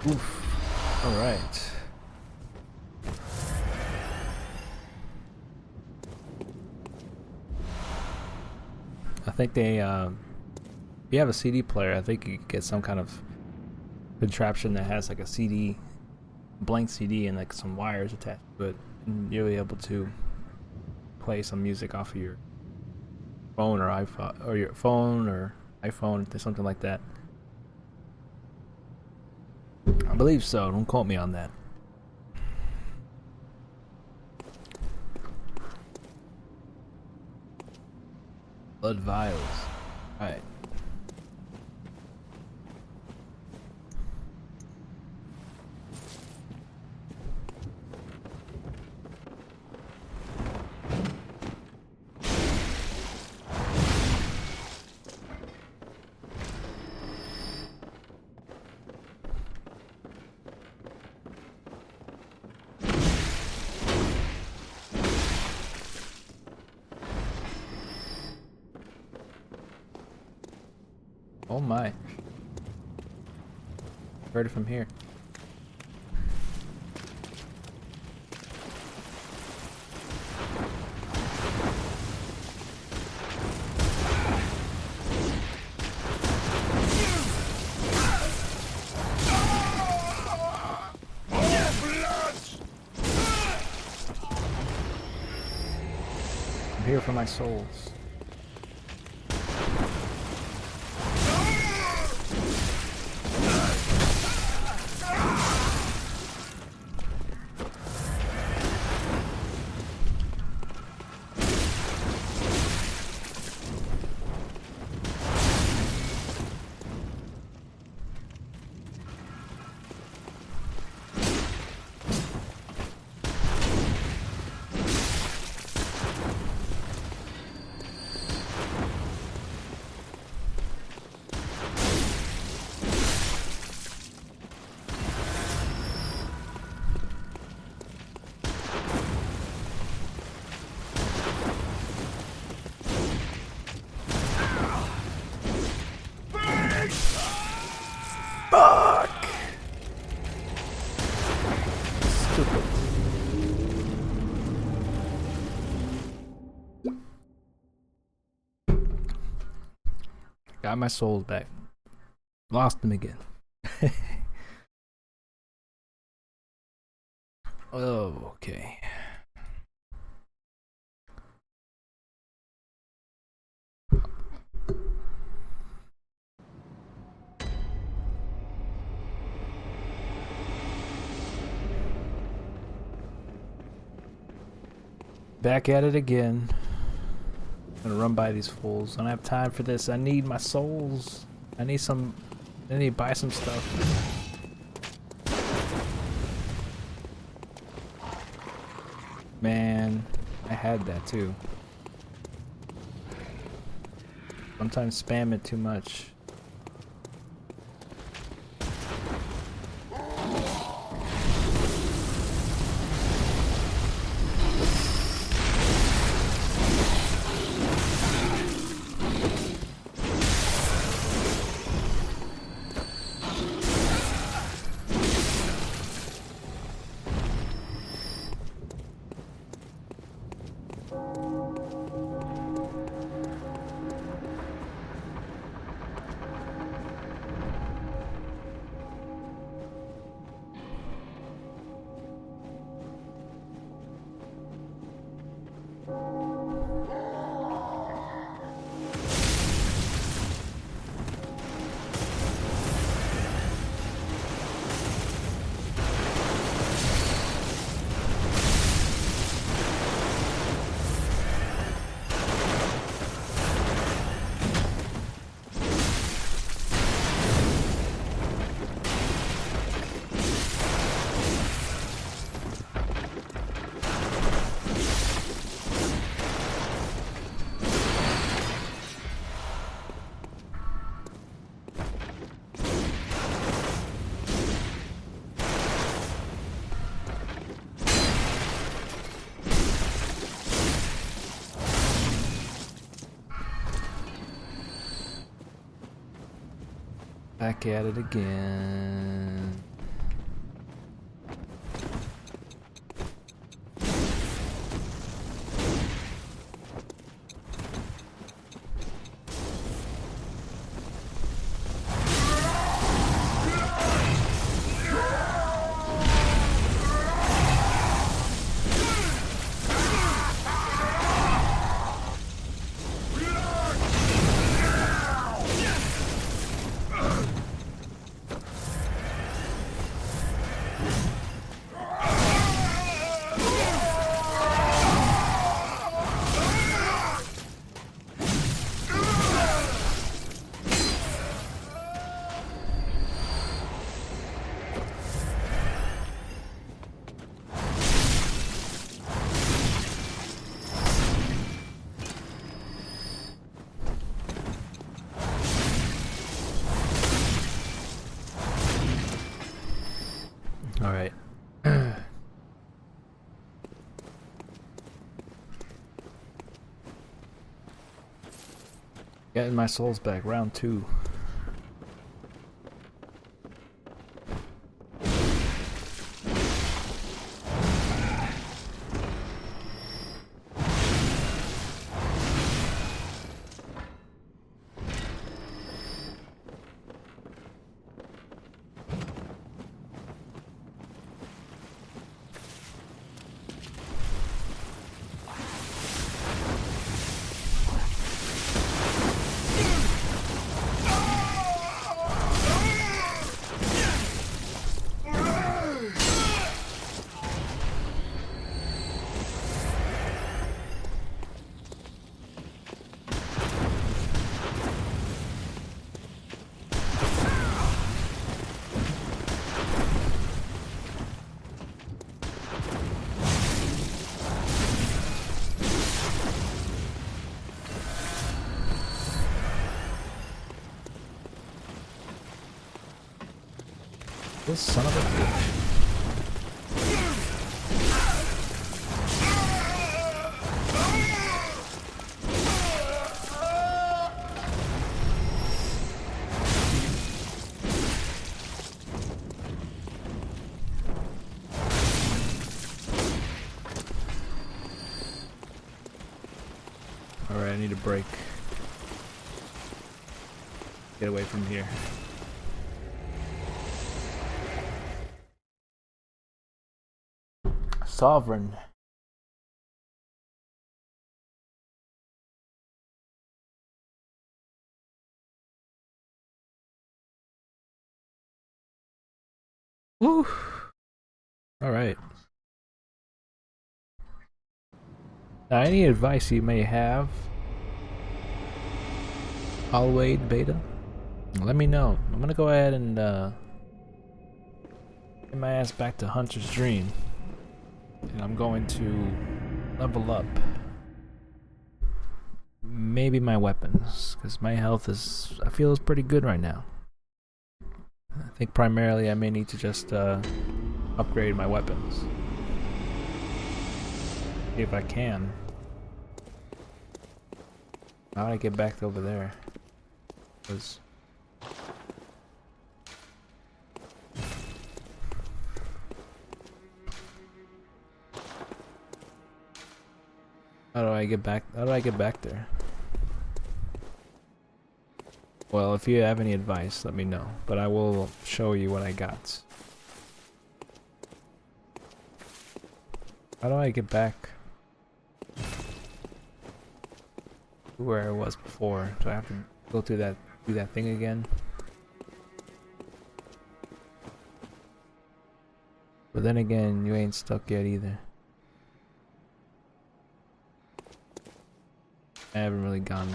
Oof. Alright. I think they, if you have a CD player, I think you could get some kind of contraption that has like a CD, blank CD, and like some wires attached to it, and you'll be able to play some music off of your phone or iPhone, or your phone or iPhone, or something like that. I believe so. Don't quote me on that. Blood vials. Alright. Oh my. Heard it from here. I'm here for my souls. Got my souls back. Lost them again. Oh, okay. Back at it again. I'm gonna run by these fools. I don't have time for this. I need my souls. I need to buy some stuff. Man, I had that too. Sometimes spam it too much. Back at it again. All right. Getting my souls back, round 2. This son of a bitch. Alright, I need a break. Get away from here. Sovereign. Woo! Alright. Now, any advice you may have, I'll wait beta. Let me know. I'm gonna go ahead and get my ass back to Hunter's Dream. And I'm going to level up maybe my weapons, because my health is, I feel, is pretty good right now. I think primarily I may need to just upgrade my weapons. See if I can. How do I get back over there? 'Cause how do I get back? How do I get back there? Well, if you have any advice, let me know. But I will show you what I got. How do I get back to where I was before? Do I have to go through that, do that thing again? But then again, you ain't stuck yet either. I haven't really gone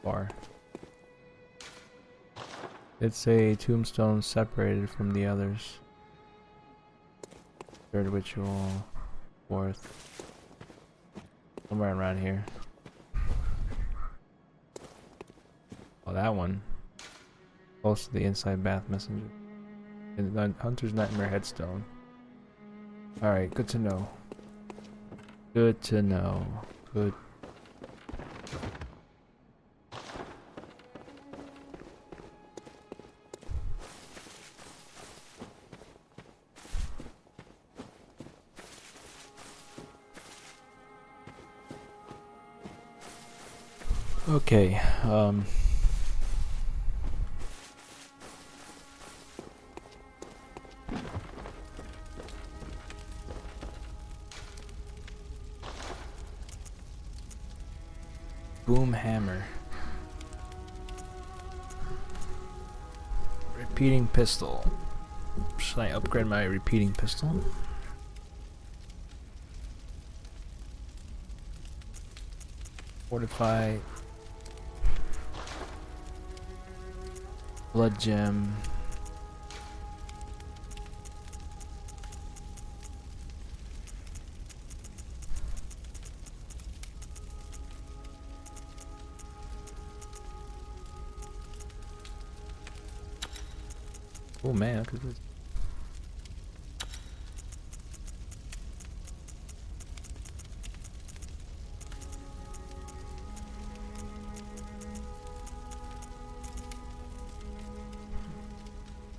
far. It's a tombstone separated from the others. Third ritual, fourth. Somewhere around here. Oh, that one. Close to the inside bath messenger. And the Hunter's Nightmare headstone. Alright, good to know. Good to know. Good. Okay, boom hammer. Repeating pistol. Should I upgrade my repeating pistol? Fortify. Blood gem. Oh man, look at this.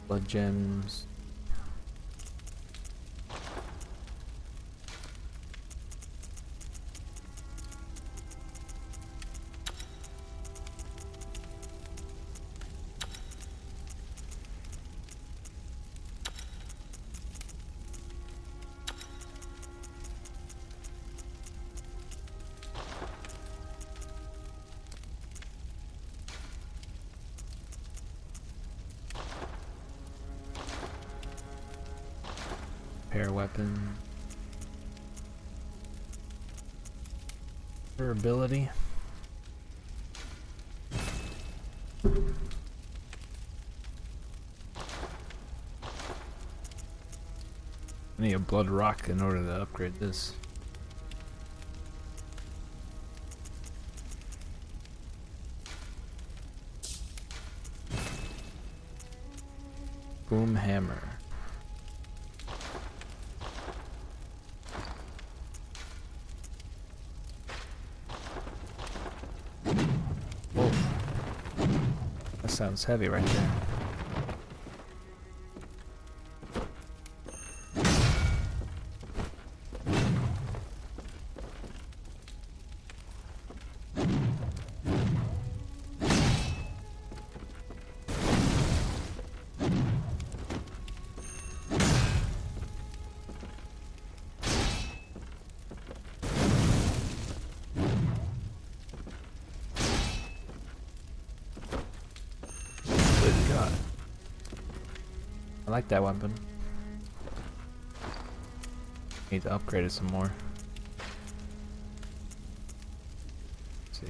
Blood gems. Repair weapon. Durability. I need a blood rock in order to upgrade this. Boom hammer. Whoa. That sounds heavy right there. I like that weapon. Need to upgrade it some more. Let's see.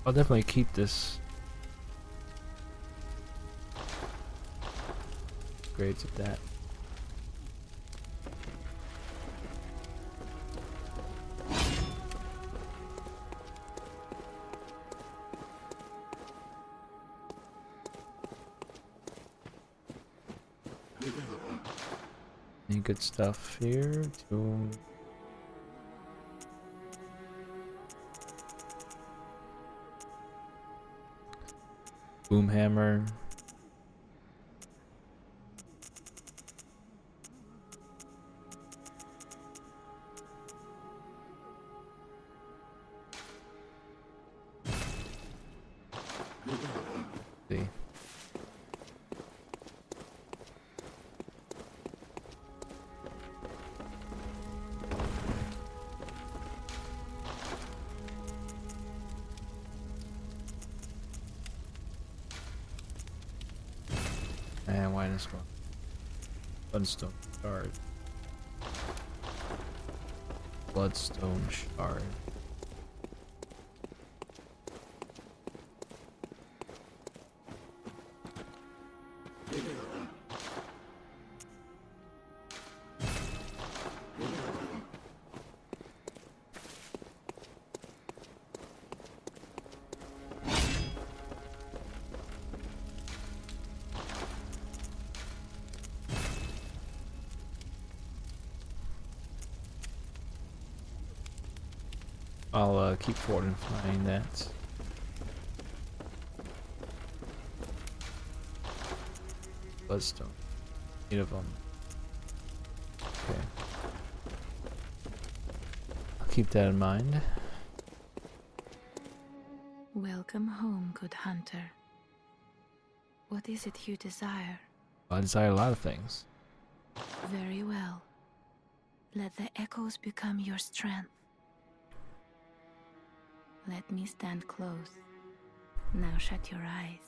I'll definitely keep this. Grades of that. Any good stuff here? Boom hammer. See. And why this one? Bloodstone shard. Bloodstone shard. I'll keep fortifying that. Bloodstone. 8 of them. Okay. I'll keep that in mind. Welcome home, good hunter. What is it you desire? I desire a lot of things. Very well. Let the echoes become your strength. Let me stand close. Now shut your eyes.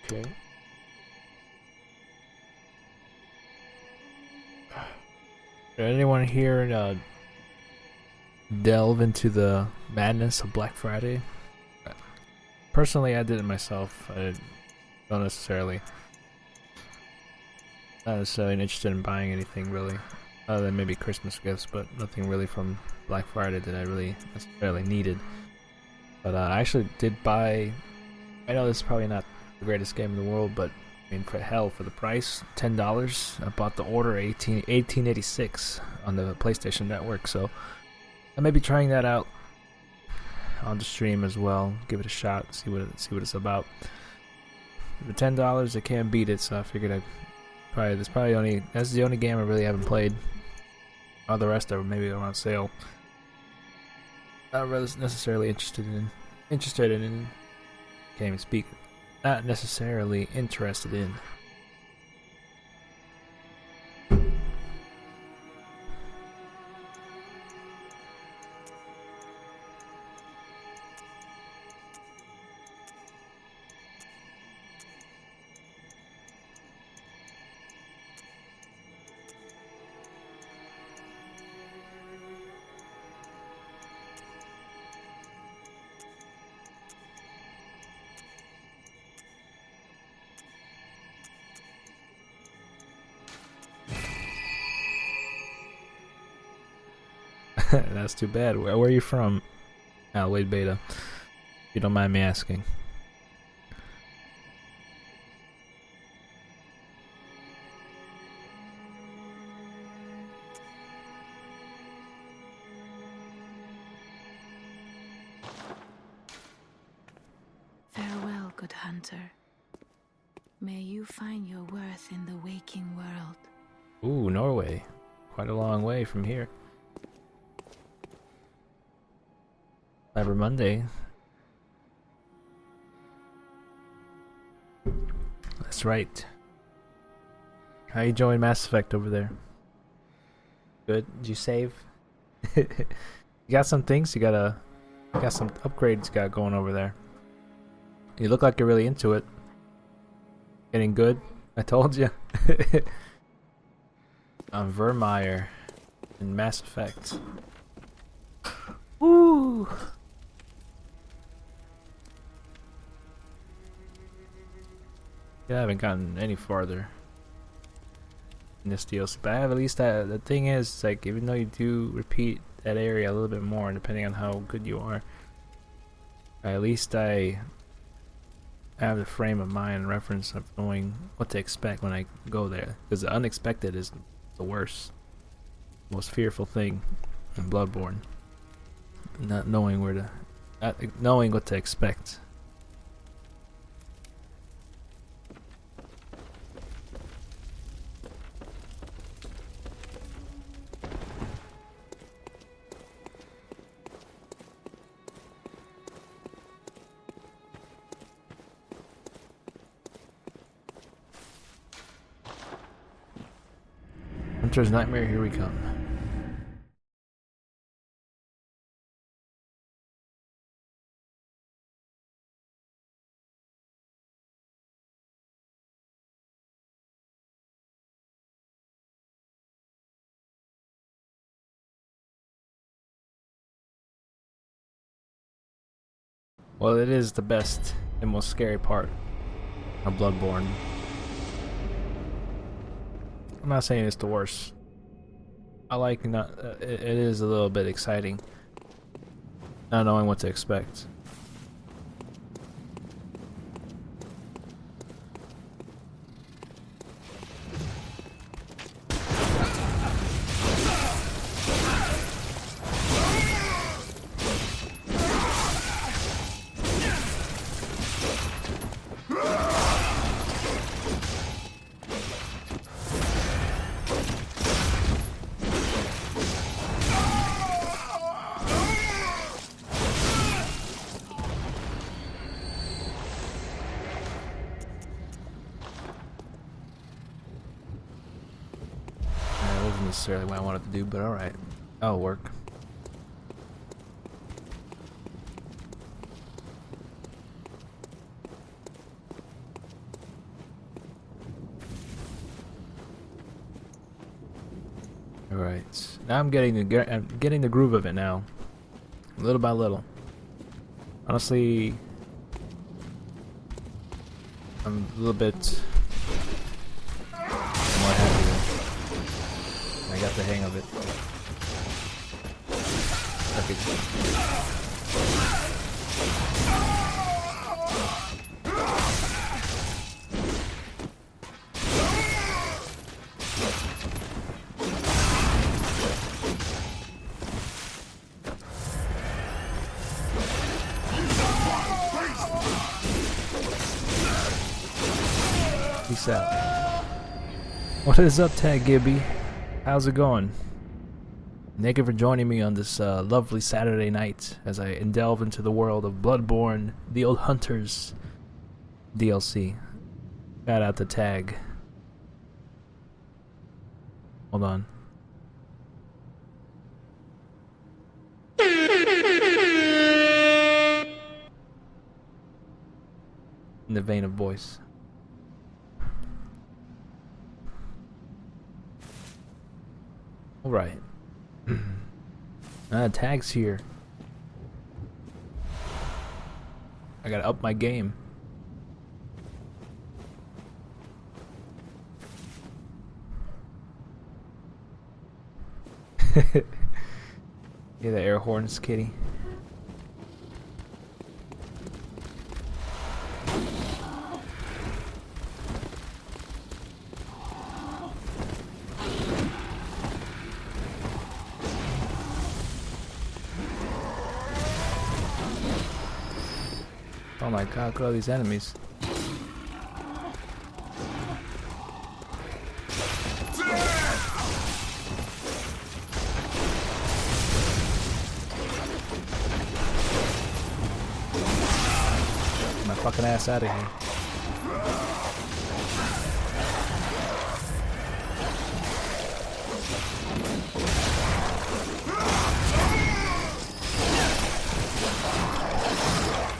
Okay. Did anyone here delve into the madness of Black Friday? Personally, I did it myself. I don't necessarily, not necessarily interested in buying anything really, other than maybe Christmas gifts, but nothing really from Black Friday that I really necessarily needed. But I actually did buy. I know this is probably not the greatest game in the world, but I mean, for hell, for the price, $10. I bought the Order 1886 on the PlayStation Network, so I may be trying that out on the stream as well. Give it a shot, see what it's about. The $10, I can't beat it, so I figured that's the only game I really haven't played. All the rest of them maybe are on sale. Not really necessarily interested in. Can't even speak. Not necessarily interested in. That's too bad. Where are you from? Wade Beta. If you don't mind me asking. Farewell, good hunter. May you find your worth in the waking world. Ooh, Norway. Quite a long way from here. Cyber Monday. That's right. How you enjoying Mass Effect over there? Good. Did you save? You got some things. You got some upgrades you got going over there. You look like you're really into it. Getting good. I told you. I'm Vermeer in Mass Effect. Woo! Yeah, I haven't gotten any farther in this DLC, but I have at least that. The thing is, like, even though you do repeat that area a little bit more, depending on how good you are, at least I have the frame of mind and reference of knowing what to expect when I go there. Because the unexpected is the worst, most fearful thing in Bloodborne. Not knowing not knowing what to expect. Hunter's Nightmare, here we come. Well, it is the best and most scary part of Bloodborne. I'm not saying it's the worst. I like not. It is a little bit exciting, not knowing what to expect. Wasn't necessarily what I wanted to do, but alright. That'll work. Alright. Now I'm getting the groove of it now. Little by little. Honestly, I'm a little bit more happy with it. I got the hang of it. Peace out. What is up, Tag Gibby? How's it going? Thank you for joining me on this lovely Saturday night as I delve into the world of Bloodborne, the Old Hunters DLC. Shout out to Tag. Hold on. In the vein of voice. Alright. Tag's here. I gotta up my game. Hear the air horns, kitty? Oh my god, look at all these enemies. fucking ass out of here.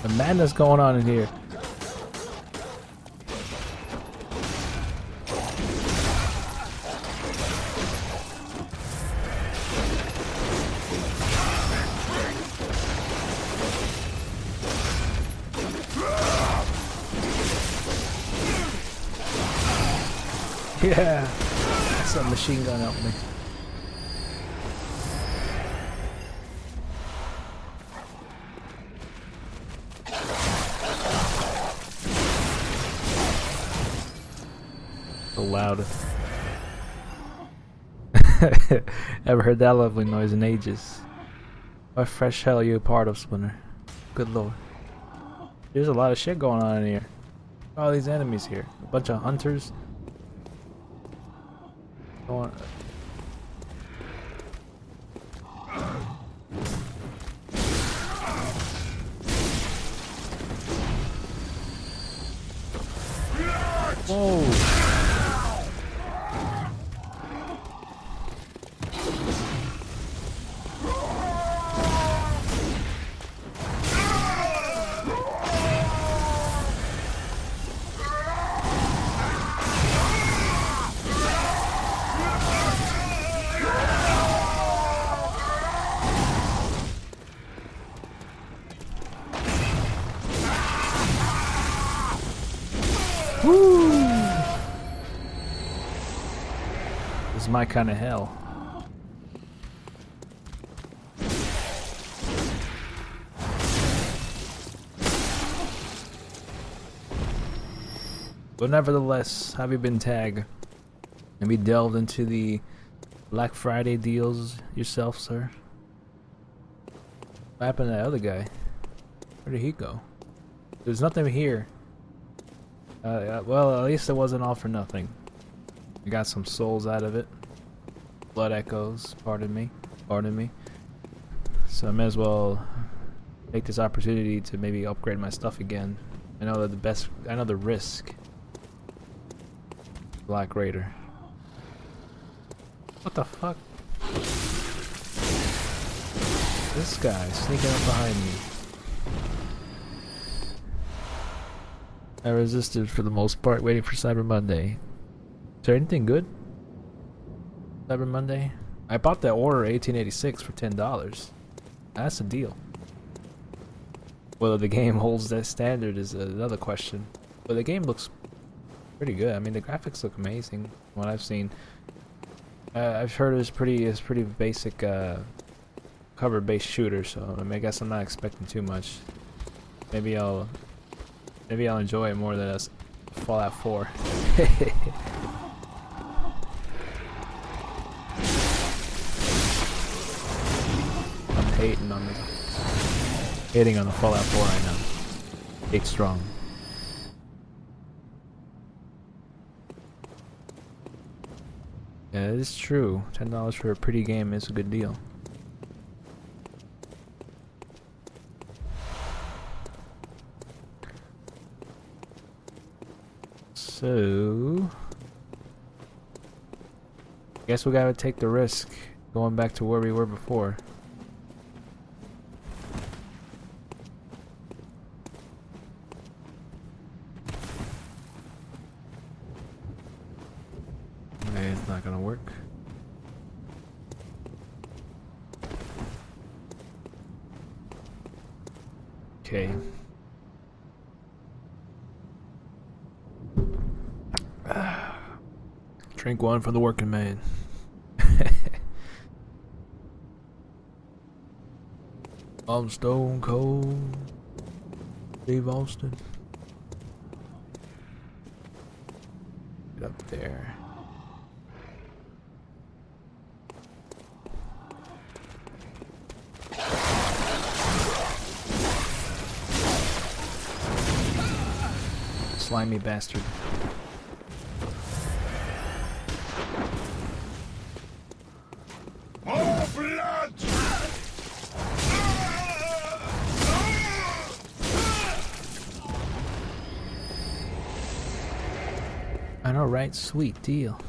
The madness going on in here. Yeah, that's a machine gun out me. So loud. Ever heard that lovely noise in ages? What fresh hell are you a part of, Splinter? Good lord. There's a lot of shit going on in here. All these enemies here. A bunch of hunters. Going. Whoa. Woo! This is my kind of hell. But nevertheless, have you been tagged? Have you delved into the Black Friday deals yourself, sir? What happened to that other guy? Where did he go? There's nothing here. Well, at least it wasn't all for nothing. We got some souls out of it. Blood echoes, pardon me. So I may as well take this opportunity to maybe upgrade my stuff again. I know that I know the risk. Black Raider. What the fuck? This guy sneaking up behind me. I resisted for the most part, waiting for Cyber Monday. Is there anything good? Cyber Monday? I bought that Order 1886 for $10. That's a deal. Whether the game holds that standard is another question. But the game looks pretty good. I mean, the graphics look amazing from what I've seen. I've heard it's pretty basic cover-based shooter, so I mean, I guess I'm not expecting too much. Maybe I'll enjoy it more than us Fallout 4. I'm hating on the Fallout 4 right now. Hate strong. Yeah, it's true. $10 for a pretty game is a good deal. So, guess we gotta take the risk going back to where we were before. Okay, it's not gonna work. Okay. Drink one for the working man. I'm stone cold. Steve Austin. Get up there. Slimy bastard. More blood! Alright, sweet deal.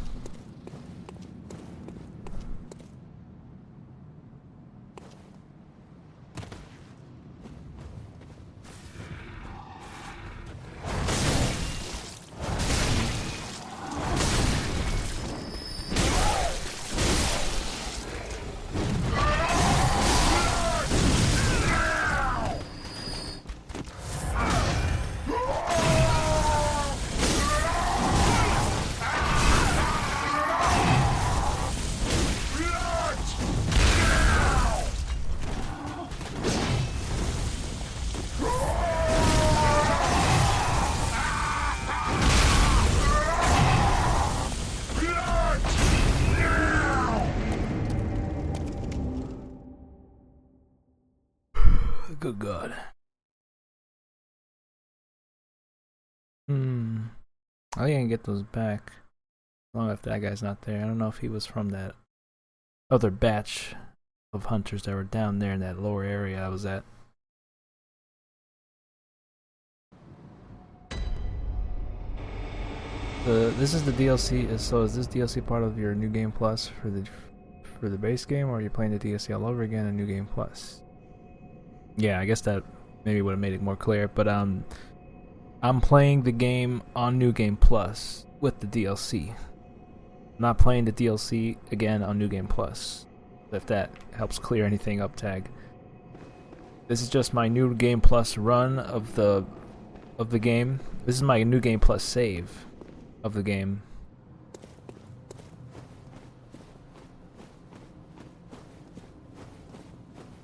Good God. I think I can get those back. Long if that guy's not there. I don't know if he was from that other batch of hunters that were down there in that lower area I was at. This is the DLC. So is this DLC part of your New Game Plus for the base game, or are you playing the DLC all over again in New Game Plus? Yeah, I guess that maybe would have made it more clear. But I'm playing the game on New Game Plus with the DLC. I'm not playing the DLC again on New Game Plus. If that helps clear anything up, Tag. This is just my New Game Plus run of the game. This is my New Game Plus save of the game.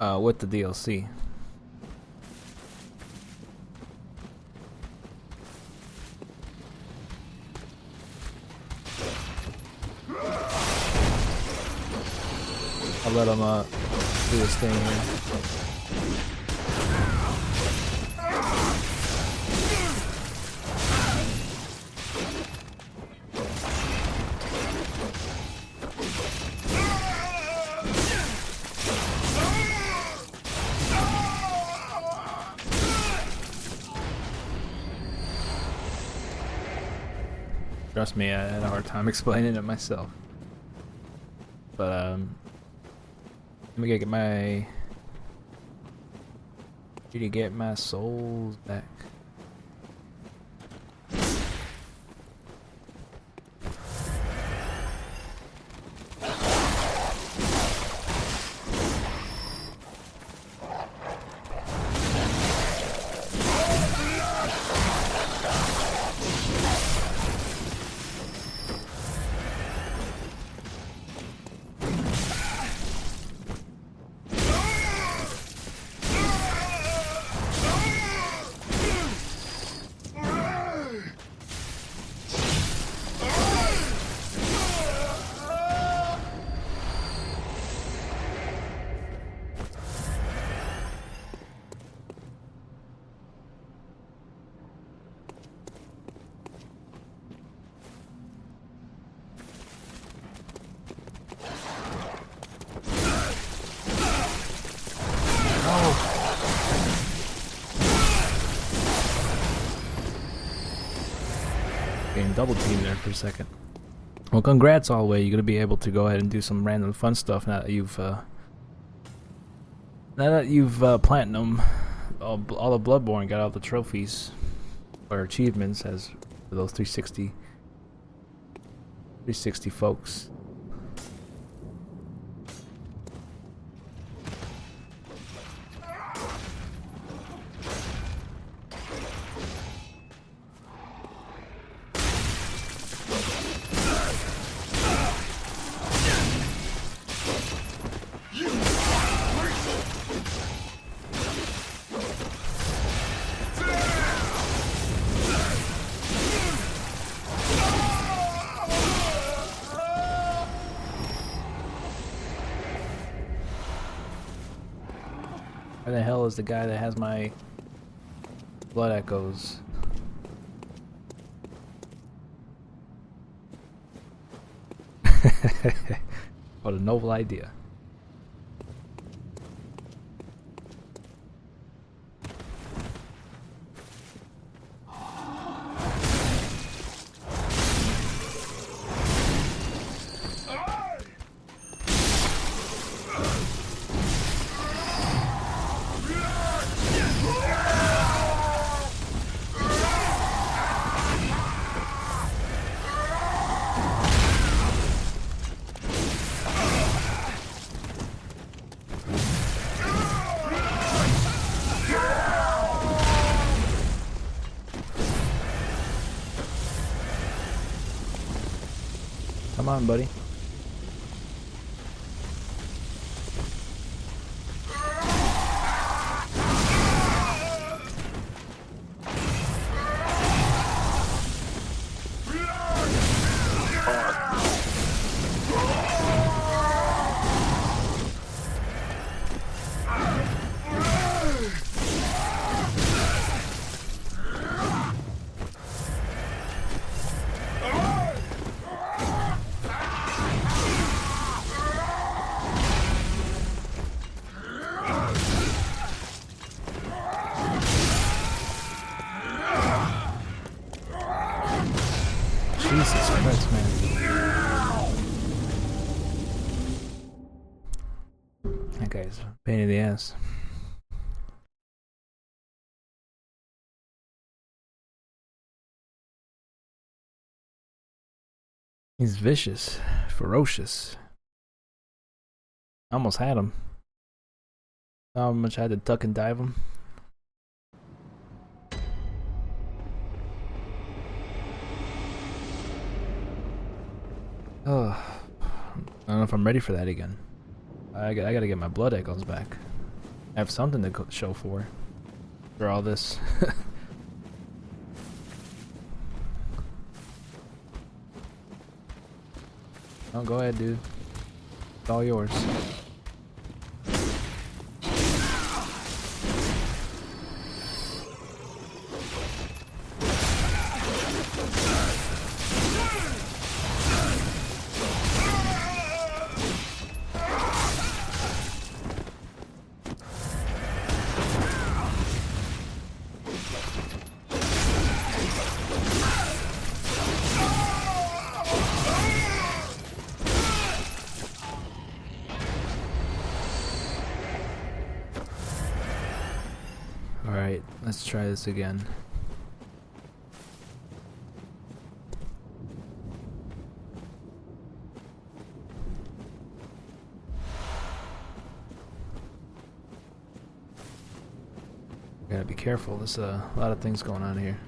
With the DLC. I'll let him do his thing here. Trust me, I had a hard time explaining it myself. But let me get my... Need to get my souls back. Getting double teamed there for a second. Well, congrats, Alway. You're gonna be able to go ahead and do some random fun stuff now that you've platinum all the BloodBorne, got all the trophies or achievements as for those 360 folks. Where the hell is the guy that has my blood echoes? What a novel idea. Come on, buddy. Jesus Christ, man. That guy's a pain in the ass. He's vicious, ferocious. I almost had him. How much I had to duck and dive him. Oh, I don't know if I'm ready for that again. I gotta get my blood echoes back. I have something to show for all this. Oh, go ahead, dude. It's all yours. Alright, let's try this again. Gotta be careful, there's a lot of things going on here.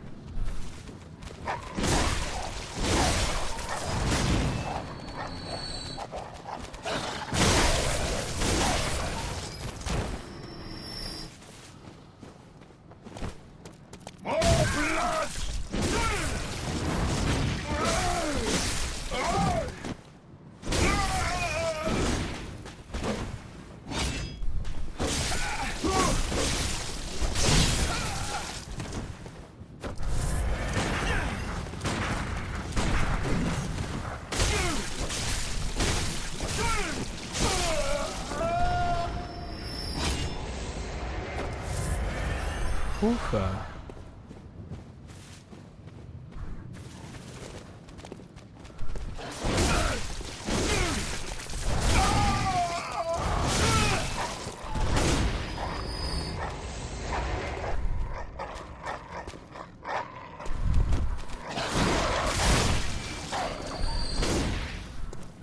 Oofa.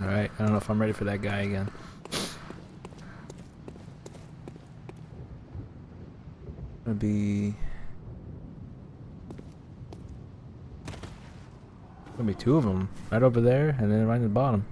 Alright, I don't know if I'm ready for that guy again. Gonna be two of them right over there and then right at the bottom.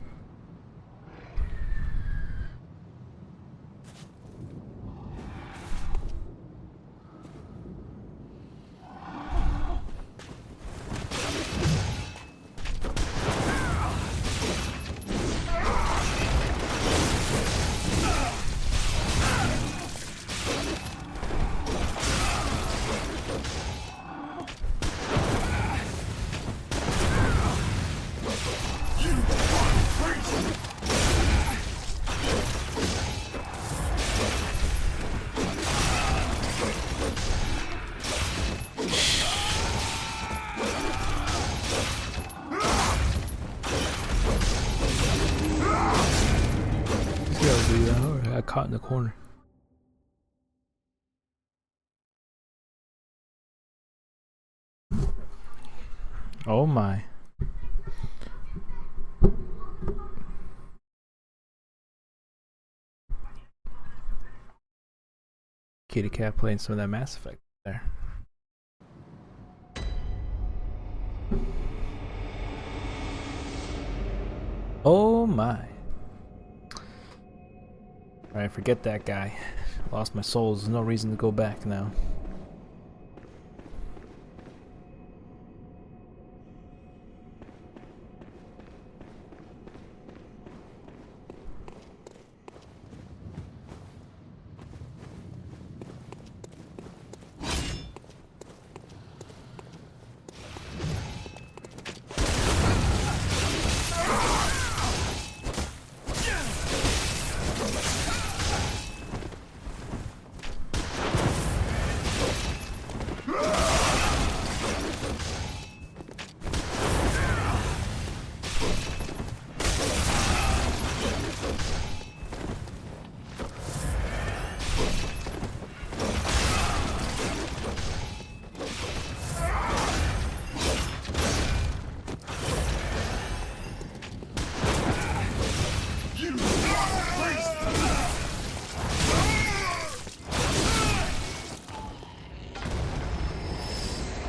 I got caught in the corner. Oh my. Kitty cat playing some of that Mass Effect there. Oh my. Alright, forget that guy. Lost my souls. There's no reason to go back now.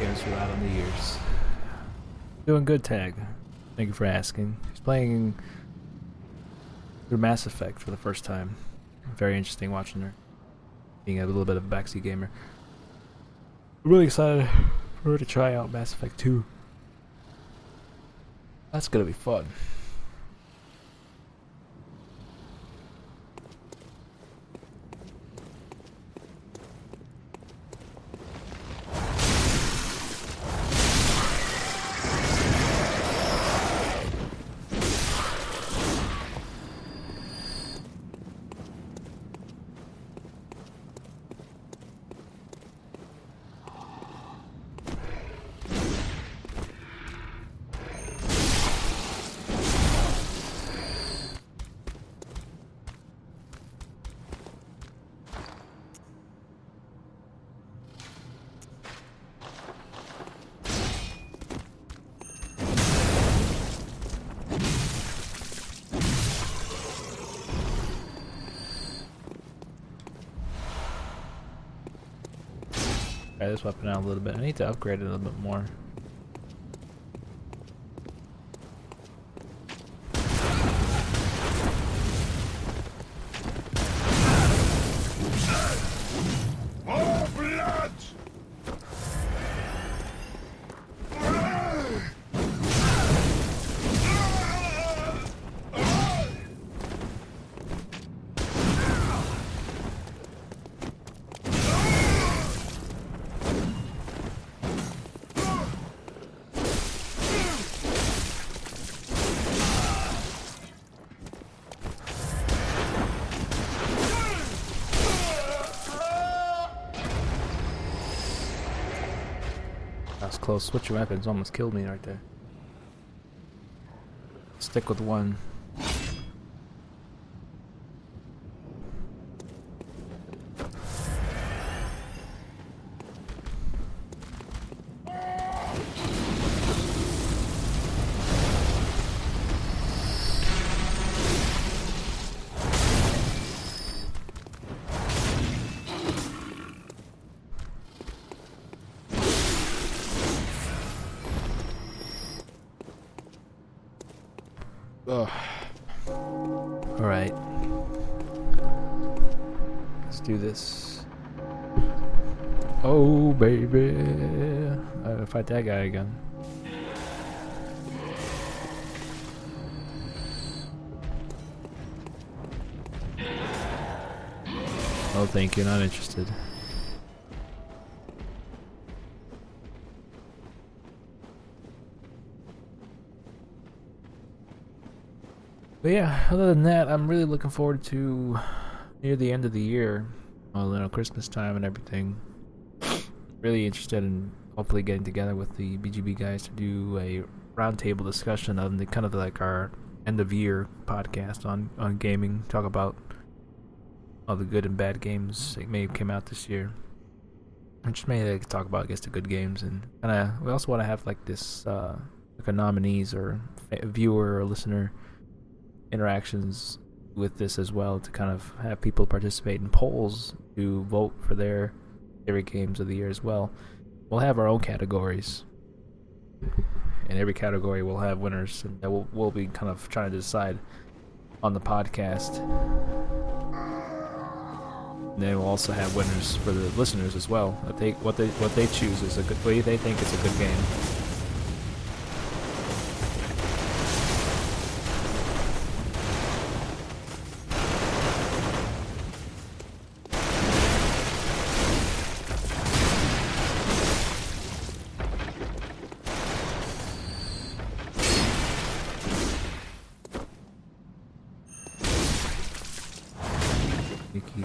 Games were out on the years. Doing good, Tag. Thank you for asking. He's playing through Mass Effect for the first time. Very interesting watching her. Being a little bit of a backseat gamer. I'm really excited for her to try out Mass Effect 2. That's gonna be fun. Try this weapon out a little bit. I need to upgrade it a little bit more. More blood! That was close. Switching weapons almost killed me right there. Stick with one. Ugh. Alright. Let's do this. Oh, baby. I gotta fight that guy again. Oh, thank you. Not interested. But yeah, other than that, I'm really looking forward to near the end of the year, Christmas time and everything. Really interested in hopefully getting together with the BGB guys to do a roundtable discussion of the kind of like our end of year podcast on gaming. Talk about all the good and bad games that may have came out this year. And just maybe talk about, I guess, the good games, and kind of we also want to have like this like a nominees or viewer or listener interactions with this as well, to kind of have people participate in polls to vote for their favorite games of the year as well. We'll have our own categories, In every category, we'll have winners, and we'll be kind of trying to decide on the podcast. And then we'll also have winners for the listeners as well. If what they choose is a good, what they think is a good game. Nikki.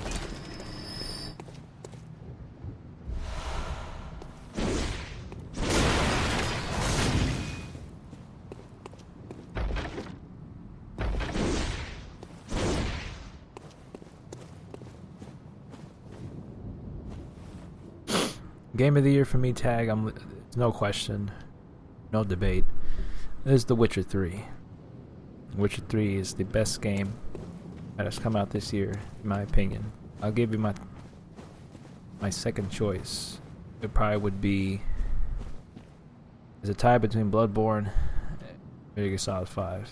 Game of the year for me, Tag. No question, no debate. It is The Witcher 3. Witcher 3 is the best game that has come out this year, in my opinion. I'll give you my second choice. It probably would be is a tie between BloodBorne and Metal Gear Solid 5.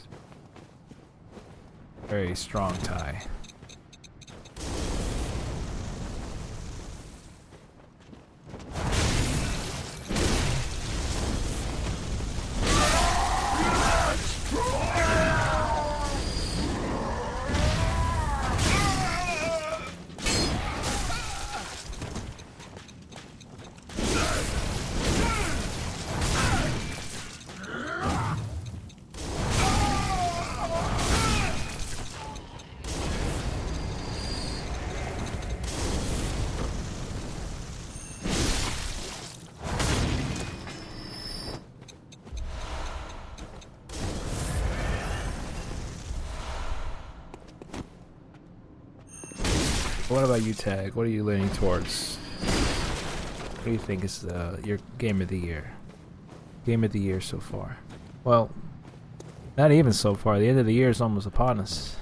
Very strong tie. What about you, Tag? What are you leaning towards? What do you think is your game of the year? Game of the year so far? Well, not even so far. The end of the year is almost upon us.